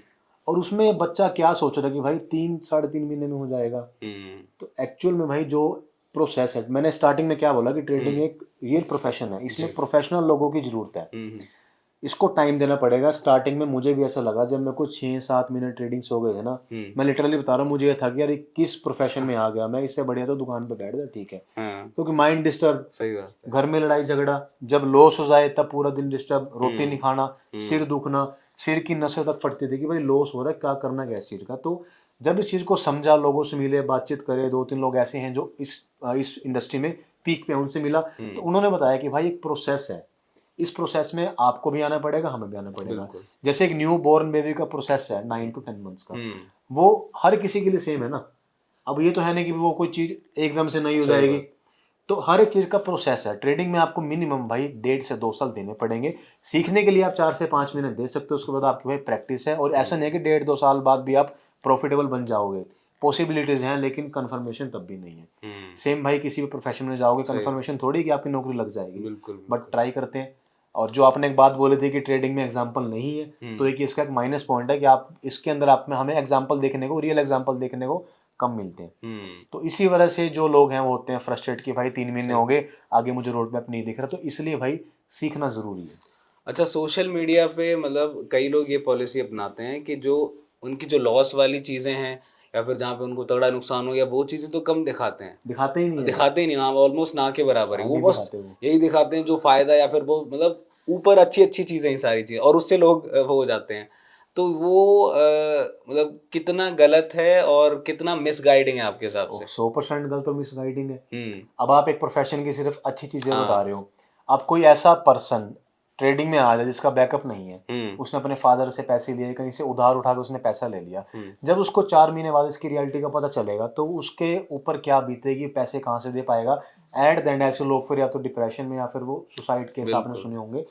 और उसमें बच्चा क्या सोच रहा है कि भाई 3-3.5 महीने में हो जाएगा। तो एक्चुअल में भाई जो प्रोसेस है, मैंने स्टार्टिंग में क्या बोला कि ट्रेडिंग एक रियल प्रोफेशन है, इसमें प्रोफेशनल लोगों की जरूरत है। इसको टाइम देना पड़ेगा। स्टार्टिंग में मुझे भी ऐसा लगा, जब मेरे को 6-7 मिनट ट्रेडिंग्स हो गए थे ना, मैं लिटरली बता रहा हूँ, मुझे ये था कि यार ये किस प्रोफेशन में आ गया मैं, इससे बढ़िया तो दुकान पे बैठ जा, ठीक है। क्योंकि माइंड डिस्टर्ब, सही बात है। घर में लड़ाई झगड़ा, जब लॉस हो जाए तब पूरा दिन डिस्टर्ब, रोटी नहीं खाना, सिर दुखना, सिर की नसें तक फटती थी कि भाई लॉस हो रहा है, क्या करना क्या इस चीज़ का। तो जब इस चीज़ को समझा, लोगों से मिले, बातचीत करे, 2-3 लोग ऐसे हैं जो इस इंडस्ट्री में पीक पे, उनसे मिला, तो उन्होंने बताया कि भाई एक प्रोसेस है, इस प्रोसेस में आपको भी आना पड़ेगा, हमें भी आना पड़ेगा। जैसे एक न्यू बॉर्न बेबी का प्रोसेस है 9 to 10 मंथ्स का, वो हर किसी के लिए सेम है ना। अब ये तो है नहीं कि वो कोई चीज़ एकदम से नहीं हो जाएगी, तो हर एक चीज़ का प्रोसेस है। ट्रेडिंग में आपको मिनिमम भाई 1.5 से 2 साल देने पड़ेंगे। सीखने के लिए आप 4 से 5 महीने दे सकते हो, उसके बाद आपकी भाई प्रैक्टिस है, और ऐसा नहीं है कि 1.5-2 साल बाद भी आप प्रॉफिटेबल बन जाओगे। पॉसिबिलिटीज हैं, लेकिन कंफर्मेशन तब भी नहीं है। सेम भाई किसी भी प्रोफेशन में जाओगे, कंफर्मेशन थोड़ी कि आपकी नौकरी लग जाएगी, बट ट्राई करते हैं। और जो आपने एक बात बोली थी कि ट्रेडिंग में एग्जांपल नहीं है, तो एक इसका एक माइनस पॉइंट है कि आप इसके अंदर आप में हमें एग्जांपल देखने को, रियल एग्जांपल देखने को कम मिलते हैं। तो इसी वजह से जो लोग हैं वो होते हैं फ्रस्ट्रेट कि भाई 3 महीने हो गए, आगे मुझे रोड मैप नहीं दिख रहा। तो इसलिए भाई सीखना जरूरी है। अच्छा, सोशल मीडिया पे मतलब कई लोग ये पॉलिसी अपनाते हैं कि जो उनकी जो लॉस वाली चीज़ें हैं या फिर जहाँ पे उनको तगड़ा नुकसान हो, या वो चीज़ें तो कम दिखाते हैं, दिखाते ही नहीं है, दिखाते ही नहीं, हाँ, ऑलमोस्ट ना के बराबर है। वो नहीं बस दिखाते वो। यही दिखाते हैं जो फायदा, या फिर वो मतलब ऊपर अच्छी अच्छी चीज़ें ही सारी चीज़ें, और उससे लोग वो हो जाते हैं। तो वो मतलब कितना गलत है और कितना मिसगाइडिंग है आपके हिसाब से? 100% गलत और मिसगाइडिंग है। हम्म। अब आप एक प्रोफेशन की सिर्फ अच्छी चीजें हाँ। बता रहे हो, अब कोई ऐसा पर्सन ट्रेडिंग में आ जाए जिसका बैकअप नहीं है, उसने अपने फादर से पैसे लिए, कहीं से उधार उठा के उसने पैसा ले लिया, जब उसको 4 महीने बाद इसकी रियलिटी का पता चलेगा तो उसके ऊपर क्या बीतेगी, पैसे कहाँ से दे पाएगा। एट द एंड ऐसे लोग फिर या तो डिप्रेशन में या फिर वो सुसाइड केस आपने सुने होंगे।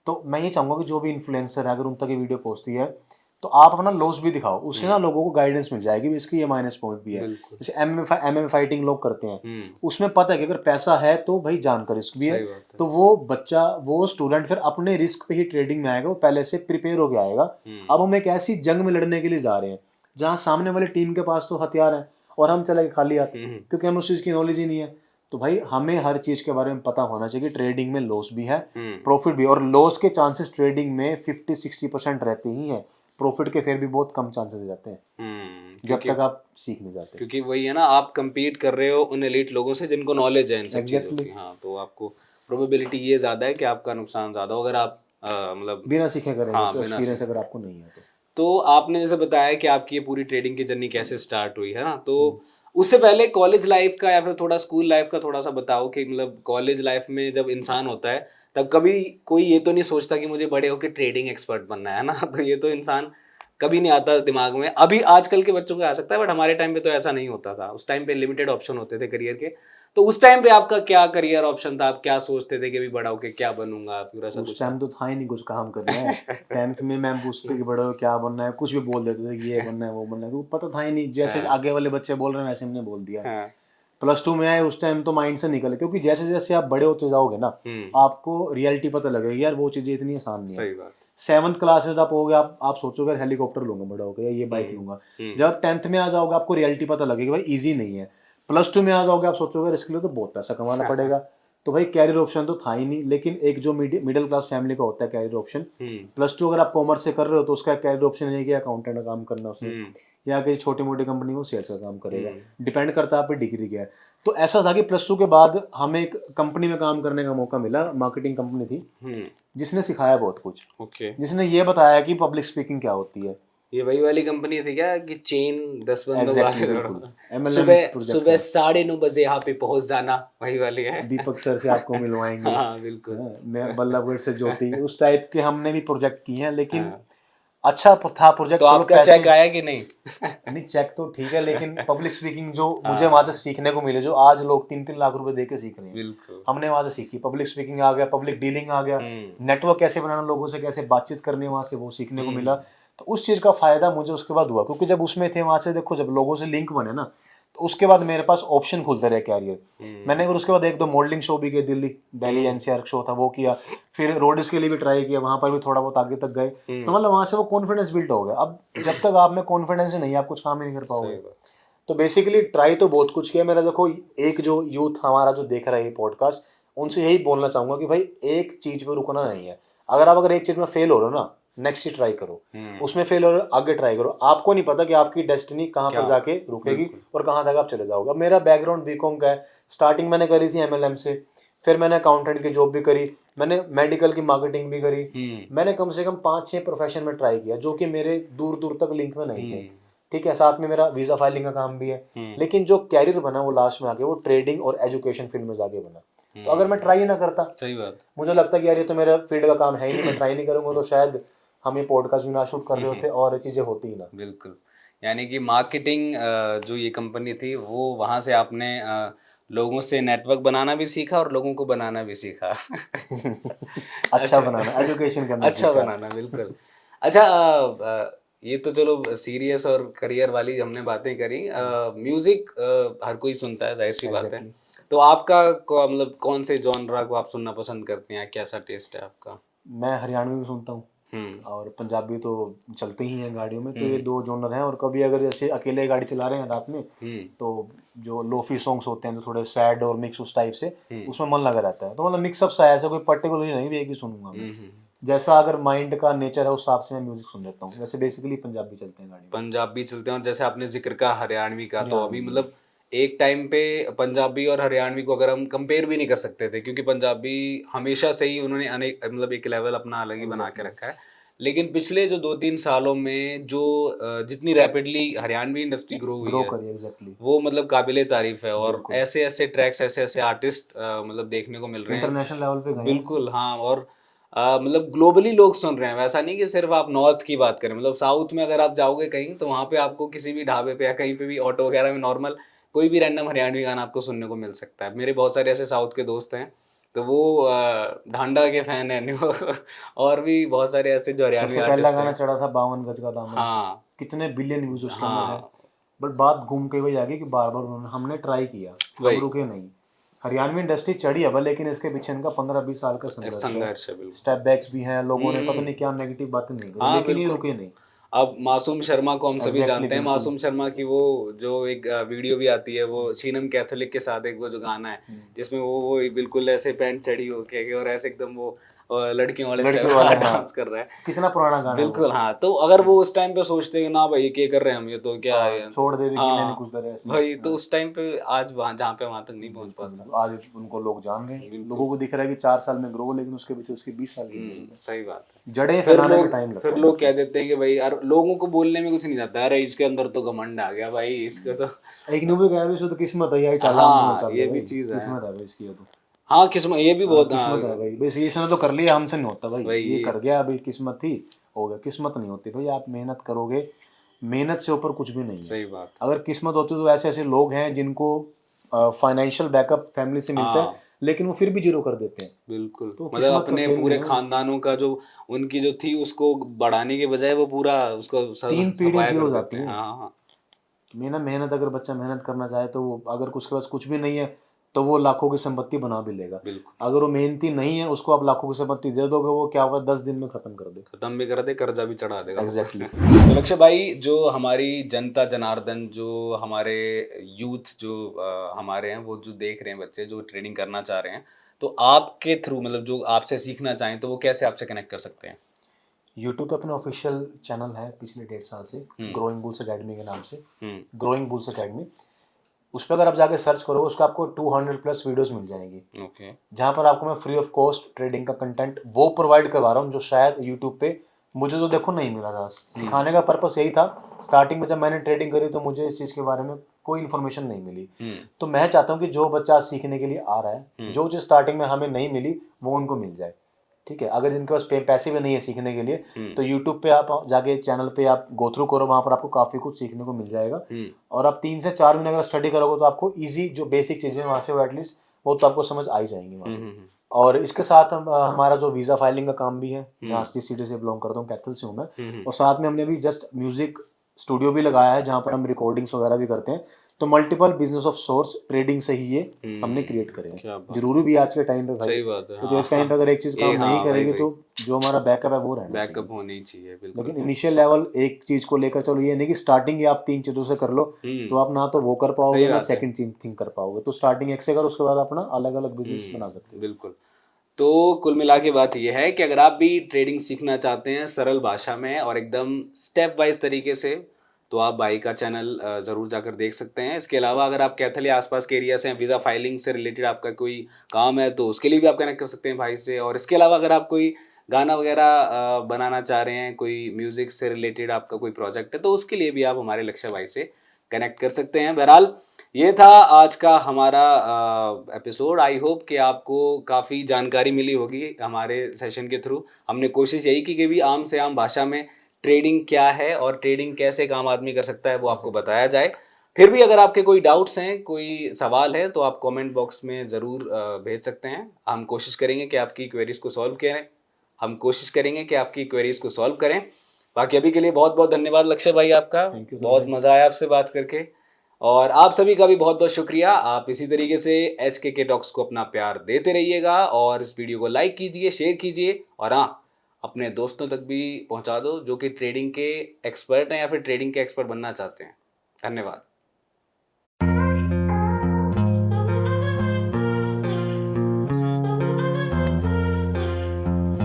तो मैं ये चाहूंगा कि जो भी इन्फ्लुएंसर है, अगर उन तक ये वीडियो पहुंचती है, तो आप अपना लॉस भी दिखाओ, उससे ना लोगों को गाइडेंस मिल जाएगी भी, इसकी ये माइनस पॉइंट भी है। जैसे एमएमए फाइटिंग लोग करते हैं, उसमें पता है कि अगर पैसा है तो भाई जान का रिस्क भी है। तो वो बच्चा, वो स्टूडेंट फिर अपने रिस्क पे ही ट्रेडिंग में आएगा, वो पहले से प्रिपेयर होके आएगा। अब हम एक ऐसी जंग में लड़ने के लिए जा रहे हैं जहाँ सामने वाली टीम के पास तो हथियार है और हम चले खाली हाथ, क्योंकि हमें उस चीज़ की नॉलेज ही नहीं है। तो भाई हमें हर चीज के बारे में पता होना चाहिए कि ट्रेडिंग में लॉस भी है, प्रॉफिट भी, और लॉस के चांसेस ट्रेडिंग में 50-60% रहते ही हैं, प्रॉफिट के फिर भी बहुत कम चांसेस रहते हैं जब तक आप सीख नहीं जाते। क्योंकि वही है ना, आप compete कर रहे हो उन एलीट लोगों से जिनको नॉलेज है इन सब चीज़ों की। हाँ, तो आपको प्रोबेबिलिटी ये ज़्यादा है कि आपका नुकसान ज़्यादा हो अगर आप मतलब बिना सीखे करेंगे। हाँ, तो एक्सपीरियंस अगर आपको नहीं है तो आपने जैसे बताया कि आपकी ये पूरी ट्रेडिंग की जर्नी कैसे स्टार्ट हुई है ना, तो उससे पहले कॉलेज लाइफ का या फिर थोड़ा स्कूल लाइफ का थोड़ा सा बताओ कि मतलब कॉलेज लाइफ में जब इंसान होता है तब कभी कोई ये तो नहीं सोचता कि मुझे बड़े होकर ट्रेडिंग एक्सपर्ट बनना है ना, तो ये तो इंसान कभी नहीं आता दिमाग में। अभी आजकल के बच्चों को आ सकता है, बट हमारे टाइम पे तो ऐसा नहीं होता था। उस टाइम पे लिमिटेड ऑप्शन होते थे करियर के। तो उस टाइम पे आपका क्या करियर ऑप्शन था? आप क्या सोचते थे कि अभी बड़ा होके क्या बनूंगा? फिर ऐसा उस टाइम तो था ही नहीं कुछ काम करना है। 10th में मैम पूछते कि बड़े हो क्या बनना है, कुछ भी बोल देते थे कि ये बनना है वो बनना है, तो पता था ही नहीं। जैसे आगे वाले बच्चे बोल रहे हैं वैसे हमने बोल दिया। +2 में आए उस टाइम तो माइंड से निकले, क्योंकि जैसे जैसे आप बड़े होते जाओगे ना, आपको रियलिटी पता लगेगी यार वो चीजें इतनी आसान नहीं है। 7th क्लास में आप होगे, आप सोचोगे हेलीकॉप्टर लूंगा बड़ा होकर, ये बाइक लूंगा। जब 10th में आ जाओगे आपको रियलिटी पता लगेगी भाई इजी नहीं है। +2 में आ जाओगे आप सोचोगे इसके लिए तो बहुत पैसा कमाना पड़ेगा। तो भाई कैरियर ऑप्शन तो था ही नहीं। लेकिन एक जो मिडिल क्लास फैमिली का होता है कैरियर ऑप्शन, +2 अगर आप कॉमर्स से कर रहे हो तो उसका कैरियर ऑप्शन है कि अकाउंटेंट का काम करना उसने, या किसी छोटी मोटी कंपनी में सेल्स का काम करेगा, डिपेंड करता है आप डिग्री क्या है। तो ऐसा था कि +2 के बाद हमें एक कंपनी में काम करने का मौका मिला, मार्केटिंग कंपनी थी, जिसने सिखाया बहुत कुछ, जिसने ये बताया कि पब्लिक स्पीकिंग क्या होती है। ये वही वाली कंपनी थी क्या कि चेन 10 बंदों का सुबह 9:30 बजे यहाँ पे पहुंच जाना, वही वाली है। दीपक सर से आपको मिलवाएंगे। हाँ बिल्कुल। मैं बल्लभगढ़ से ज्योति, उस टाइप के हमने भी प्रोजेक्ट किए हैं, लेकिन अच्छा था प्रोजेक्ट। तो आपका चेक आया कि नहीं? नहीं, चेक तो ठीक है, लेकिन पब्लिक स्पीकिंग जो मुझे वहां से सीखने को मिले, जो आज लोग 3-3 लाख रुपए दे के सीख रहे हैं, हमने वहां से सीखी। पब्लिक स्पीकिंग आ गया, पब्लिक डीलिंग आ गया, नेटवर्क कैसे बनाना, लोगों से कैसे बातचीत करनी, वहां से वो सीखने को मिला। तो उस चीज का फायदा मुझे उसके बाद हुआ, क्योंकि जब उसमें थे वहां से देखो, जब लोगों से लिंक बने ना, तो उसके बाद मेरे पास ऑप्शन खुलते रहे कैरियर। मैंने फिर उसके बाद 1-2 मॉडलिंग शो भी किए, दिल्ली एनसीआर शो था वो किया, फिर रोडिस के लिए भी ट्राई किया, वहां पर भी थोड़ा बहुत आगे तक गए। तो मतलब वहां से वो कॉन्फिडेंस बिल्ड हो गया। अब जब तक आप में कॉन्फिडेंस नहीं है आप कुछ काम ही नहीं कर पाओगे। तो बेसिकली ट्राई तो बहुत कुछ किया। मेरा देखो, एक जो यूथ हमारा जो देख रहा है ये पॉडकास्ट, उनसे यही बोलना चाहूंगा कि भाई एक चीज पे रुकना नहीं है। अगर एक चीज में फेल हो रहे हो ना, नेक्स्ट चीज ट्राई करो, उसमें फेल हो रहे हो आगे ट्राई करो। आपको नहीं पता कि आपकी डेस्टिनी कहाँ पर जाके रुकेगी और कहाँ तक आप चले जाओगे। अब मेरा बैकग्राउंड बीकॉम का है, स्टार्टिंग मैंने करी थी एमएलएम से, फिर मैंने अकाउंटेंट की जॉब भी करी, मैंने मेडिकल की मार्केटिंग भी करी, मैंने कम से कम 5-6 प्रोफेशन में ट्राई किया जो कि मेरे दूर दूर तक लिंक में नहीं थे, ठीक है। साथ में मेरा वीजा फाइलिंग का काम भी है, लेकिन जो कैरियर बना वो लास्ट में आके वो ट्रेडिंग और एजुकेशन फील्ड में जाके बना। तो अगर मैं ट्राई ना करता, सही बात, मुझे लगता कि यार ये तो मेरा फील्ड का काम है ही नहीं, मैं ट्राई नहीं करूंगा तो शायद हम ये पॉडकास्ट भी ना शूट कर रहे होते और चीजें होती ही ना। बिल्कुल, यानी कि मार्केटिंग जो ये कंपनी थी वो वहाँ से आपने लोगों से नेटवर्क बनाना भी सीखा और लोगों को बनाना भी सीखा। अच्छा बनाना, एजुकेशन करना, अच्छा बनाना, बिल्कुल। अच्छा, ये तो चलो सीरियस और करियर वाली हमने बातें करी। म्यूजिक हर कोई सुनता है, जाहिर सी बात है। तो आपका मतलब कौन से जॉनरा को आप सुनना पसंद करते हैं, कैसा टेस्ट है आपका? मैं हरियाणवी भी सुनता हूँ और पंजाबी तो चलते ही हैं गाड़ियों में, तो ये 2 जॉनर हैं। और कभी अगर जैसे अकेले गाड़ी चला रहे हैं रात में तो जो लोफी सॉन्ग्स होते हैं जो थोड़े सैड और मिक्स उस टाइप से, उसमें मन लगा रहता है। तो मतलब मिक्सअप सा है, ऐसा कोई पर्टिकुलरली नहीं भी एक ही सुनूंगा मैं, जैसा अगर माइंड का नेचर है उस हिसाब से मैं म्यूजिक सुन लेता हूँ। वैसे बेसिकली पंजाबी चलते हैं गाड़ी में। पंजाबी चलते हैं, और जैसे आपने जिक्र का हरियाणवी का, तो अभी मतलब एक टाइम पे पंजाबी और हरियाणवी को अगर हम कंपेयर भी नहीं कर सकते थे, क्योंकि पंजाबी हमेशा से ही उन्होंने अनेक मतलब एक लेवल अपना अलग ही बना के रखा है। लेकिन पिछले जो 2-3 सालों में जो जितनी रैपिडली हरियाणवी इंडस्ट्री ग्रो हुई है, वो मतलब काबिले तारीफ है। और ऐसे ऐसे ट्रैक्स, ऐसे ऐसे आर्टिस्ट मतलब देखने को मिल रहे हैं इंटरनेशनल लेवल पे गए। बिल्कुल, हाँ। और मतलब ग्लोबली लोग सुन रहे हैं। वैसा नहीं कि सिर्फ आप नॉर्थ की बात करें, मतलब साउथ में अगर आप जाओगे कहीं तो वहाँ पे आपको किसी भी ढाबे पे या कहीं पे भी ऑटो वगैरह में नॉर्मल कोई भी रैंडम हरियाणवी गाना आपको सुनने को मिल सकता है। मेरे बहुत सारे ऐसे साउथ के दोस्त हैं, तो वो ढांडा के फैन हैं और भी बहुत सारे ऐसे जो हरियाणवी सबसे पहला गाना चढ़ा था 52 गज का दामन, हाँ, कितने बिलियन व्यूज उसके अंदर है। बट बात घूम के वही आ गई कि बार बार हमने ट्राई किया, हम रुके नहीं। हरियाणवी इंडस्ट्री चढ़ी है लेकिन इसके पीछे इनका 15-20 साल का संघर्ष है। स्टेप बैक्स भी हैं, लोगों ने पता नहीं क्या नेगेटिव बातें नहीं की, लेकिन ये रुके नहीं। अब मासूम शर्मा को हम सभी जानते हैं। मासूम शर्मा की वो जो एक वीडियो भी आती है, वो चीनम कैथोलिक के साथ एक वो जो गाना है जिसमें वो बिल्कुल ऐसे पैंट चढ़ी होके और ऐसे एकदम वो लड़कियों वाले डांस कर रहा है। कितना पुराना गाना, बिल्कुल, हाँ। तो अगर वो उस टाइम पे सोचते हैं ना भाई क्या कर रहे हैं हम, ये तो क्या है, छोड़ दे भाई, तो उस टाइम पे आज वहाँ जहाँ पे वहाँ तक नहीं पहुँच पाता। आज उनको लोग जान रहे हैं, लोगों को दिख रहा है कि 4 साल में ग्रो, लेकिन उसके पीछे उसकी 20 साल की सही बात है। जड़ें फैलाने में टाइम लगता है। फिर लोग कह देते हैं कि भाई यार लोगों को बोलने में कुछ नहीं जाता, अरे इसके अंदर तो घमंड आ गया भाई, इसके तो एक न्यू कह रही तो किस्मत है, हाँ, ये भी चीज है, किस्मत है भाई इसकी। तो हाँ, किस्मत, ये भी बहुत किस्मत है भाई। बस इसने तो कर लिया, हमसे नहीं होता भाई, ये कर गया अभी, किस्मत थी, हो गया। किस्मत नहीं होती भाई, आप मेहनत करोगे, मेहनत से ऊपर कुछ भी नहीं है। सही बात। अगर किस्मत होती तो ऐसे ऐसे लोग हैं जिनको फाइनेंशियल बैकअप फैमिली से मिलता है, लेकिन वो फिर भी जीरो कर देते हैं। बिल्कुल, तो मतलब अपने पूरे खानदानों का जो उनकी जो थी उसको बढ़ाने के बजाय वो पूरा उसको 3 पीढ़ी जीरो हो जाती है। हाँ, मेहनत अगर बच्चा मेहनत करना चाहे तो वो, अगर उसके पास कुछ भी नहीं है तो वो लाखों की संपत्ति बना भी लेगा। अगर वो मेहनती नहीं है, उसको आप लाखों की संपत्ति दे दोगे, वो क्या होगा 10 दिन में खत्म भी कर दे, कर्जा भी चढ़ा देगा। एग्जैक्टली। तो लक्ष्य भाई, जो हमारी जनता जनार्दन, जो हमारे यूथ जो हमारे हैं, वो जो देख रहे हैं बच्चे जो ट्रेडिंग करना चाह रहे हैं, तो आपके थ्रू मतलब जो आपसे सीखना चाहें तो वो कैसे आपसे कनेक्ट कर सकते हैं? यूट्यूब पे अपना ऑफिशियल चैनल है पिछले 1.5 साल से, ग्रोइंग बुल्स एकेडमी के नाम से, ग्रोइंग बुल्स एकेडमी। उस पर अगर आप जाके सर्च करोगे उसका आपको 200+ वीडियोस मिल जाएंगी, जहाँ पर आपको मैं फ्री ऑफ कॉस्ट ट्रेडिंग का कंटेंट वो प्रोवाइड करवा रहा हूँ जो शायद यूट्यूब पे मुझे तो देखो नहीं मिला था। सिखाने का पर्पस यही था। स्टार्टिंग में जब मैंने ट्रेडिंग करी तो मुझे इस चीज़ के बारे में कोई इन्फॉर्मेशन नहीं मिली। तो मैं चाहता हूँ कि जो बच्चा सीखने के लिए आ रहा है, जो चीज़ स्टार्टिंग में हमें नहीं मिली वो उनको मिल जाए, ठीक है। अगर जिनके पास पैसे भी नहीं है सीखने के लिए, तो यूट्यूब पे आप जाके चैनल पे आप गो थ्रू करो, वहाँ पर आपको काफ़ी कुछ सीखने को मिल जाएगा। और आप 3 से 4 महीने अगर स्टडी करोगे तो आपको इजी जो बेसिक चीज़ें वहाँ से वो एटलीस्ट वो तो आपको समझ आ ही जाएंगी वहाँ से। और इसके साथ हमारा जो वीज़ा फाइलिंग का काम भी है, जहाँ सिटी से बिलोंग करता हूँ, कैथल से हूँ मैं, और साथ में हमने भी जस्ट म्यूजिक स्टूडियो भी लगाया है जहाँ पर हम रिकॉर्डिंग्स वगैरह भी करते हैं। तो multiple business of source trading से ही ये हमने क्रिएट करे हैं। जरूरी भी आज के टाइम पे भाई, सही बात है, क्योंकि इस टाइम पे अगर एक चीज काम नहीं करेगी तो जो हमारा बैकअप है वो रहना चाहिए। बैकअप होनी चाहिए, बिल्कुल। लेकिन इनिशियल लेवल एक चीज को लेकर चलो, ये नहीं कि स्टार्टिंग ही आप 3 चीजों से कर लो तो आप ना तो वो कर पाओगे ना सेकंड थिंग कर पाओगे। तो स्टार्टिंग एक से कर, उसके बाद अपना अलग अलग बिजनेस बना सकते हो। बिल्कुल। तो कुल मिला के बात यह है कि अगर आप भी ट्रेडिंग सीखना चाहते हैं सरल भाषा में और एकदम स्टेप वाइज तरीके से, तो आप भाई का चैनल ज़रूर जाकर देख सकते हैं। इसके अलावा अगर आप कैथल या आसपास के एरिया से हैं, वीज़ा फाइलिंग से रिलेटेड आपका कोई काम है तो उसके लिए भी आप कनेक्ट कर सकते हैं भाई से। और इसके अलावा अगर आप कोई गाना वगैरह बनाना चाह रहे हैं, कोई म्यूज़िक से रिलेटेड आपका कोई प्रोजेक्ट है, तो उसके लिए भी आप हमारे लक्ष्य भाई से कनेक्ट कर सकते हैं। बहरहाल ये था आज का हमारा एपिसोड। आई होप कि आपको काफ़ी जानकारी मिली होगी हमारे सेशन के थ्रू। हमने कोशिश यही की कि भी आम से आम भाषा में ट्रेडिंग क्या है और ट्रेडिंग कैसे एक आम आदमी कर सकता है वो आपको बताया जाए। फिर भी अगर आपके कोई डाउट्स हैं, कोई सवाल है, तो आप कमेंट बॉक्स में ज़रूर भेज सकते हैं। हम कोशिश करेंगे कि आपकी क्वेरीज को सॉल्व करें। बाकी अभी के लिए बहुत बहुत धन्यवाद लक्ष्य भाई आपका। Thank you, बहुत भाई। मज़ा आया आपसे बात करके। और आप सभी का भी बहुत बहुत शुक्रिया। आप इसी तरीके से HKK टॉक्स को अपना प्यार देते रहिएगा और इस वीडियो को लाइक कीजिए, शेयर कीजिए और हाँ, अपने दोस्तों तक भी पहुंचा दो जो कि ट्रेडिंग के एक्सपर्ट हैं या फिर ट्रेडिंग के एक्सपर्ट बनना चाहते हैं। धन्यवाद।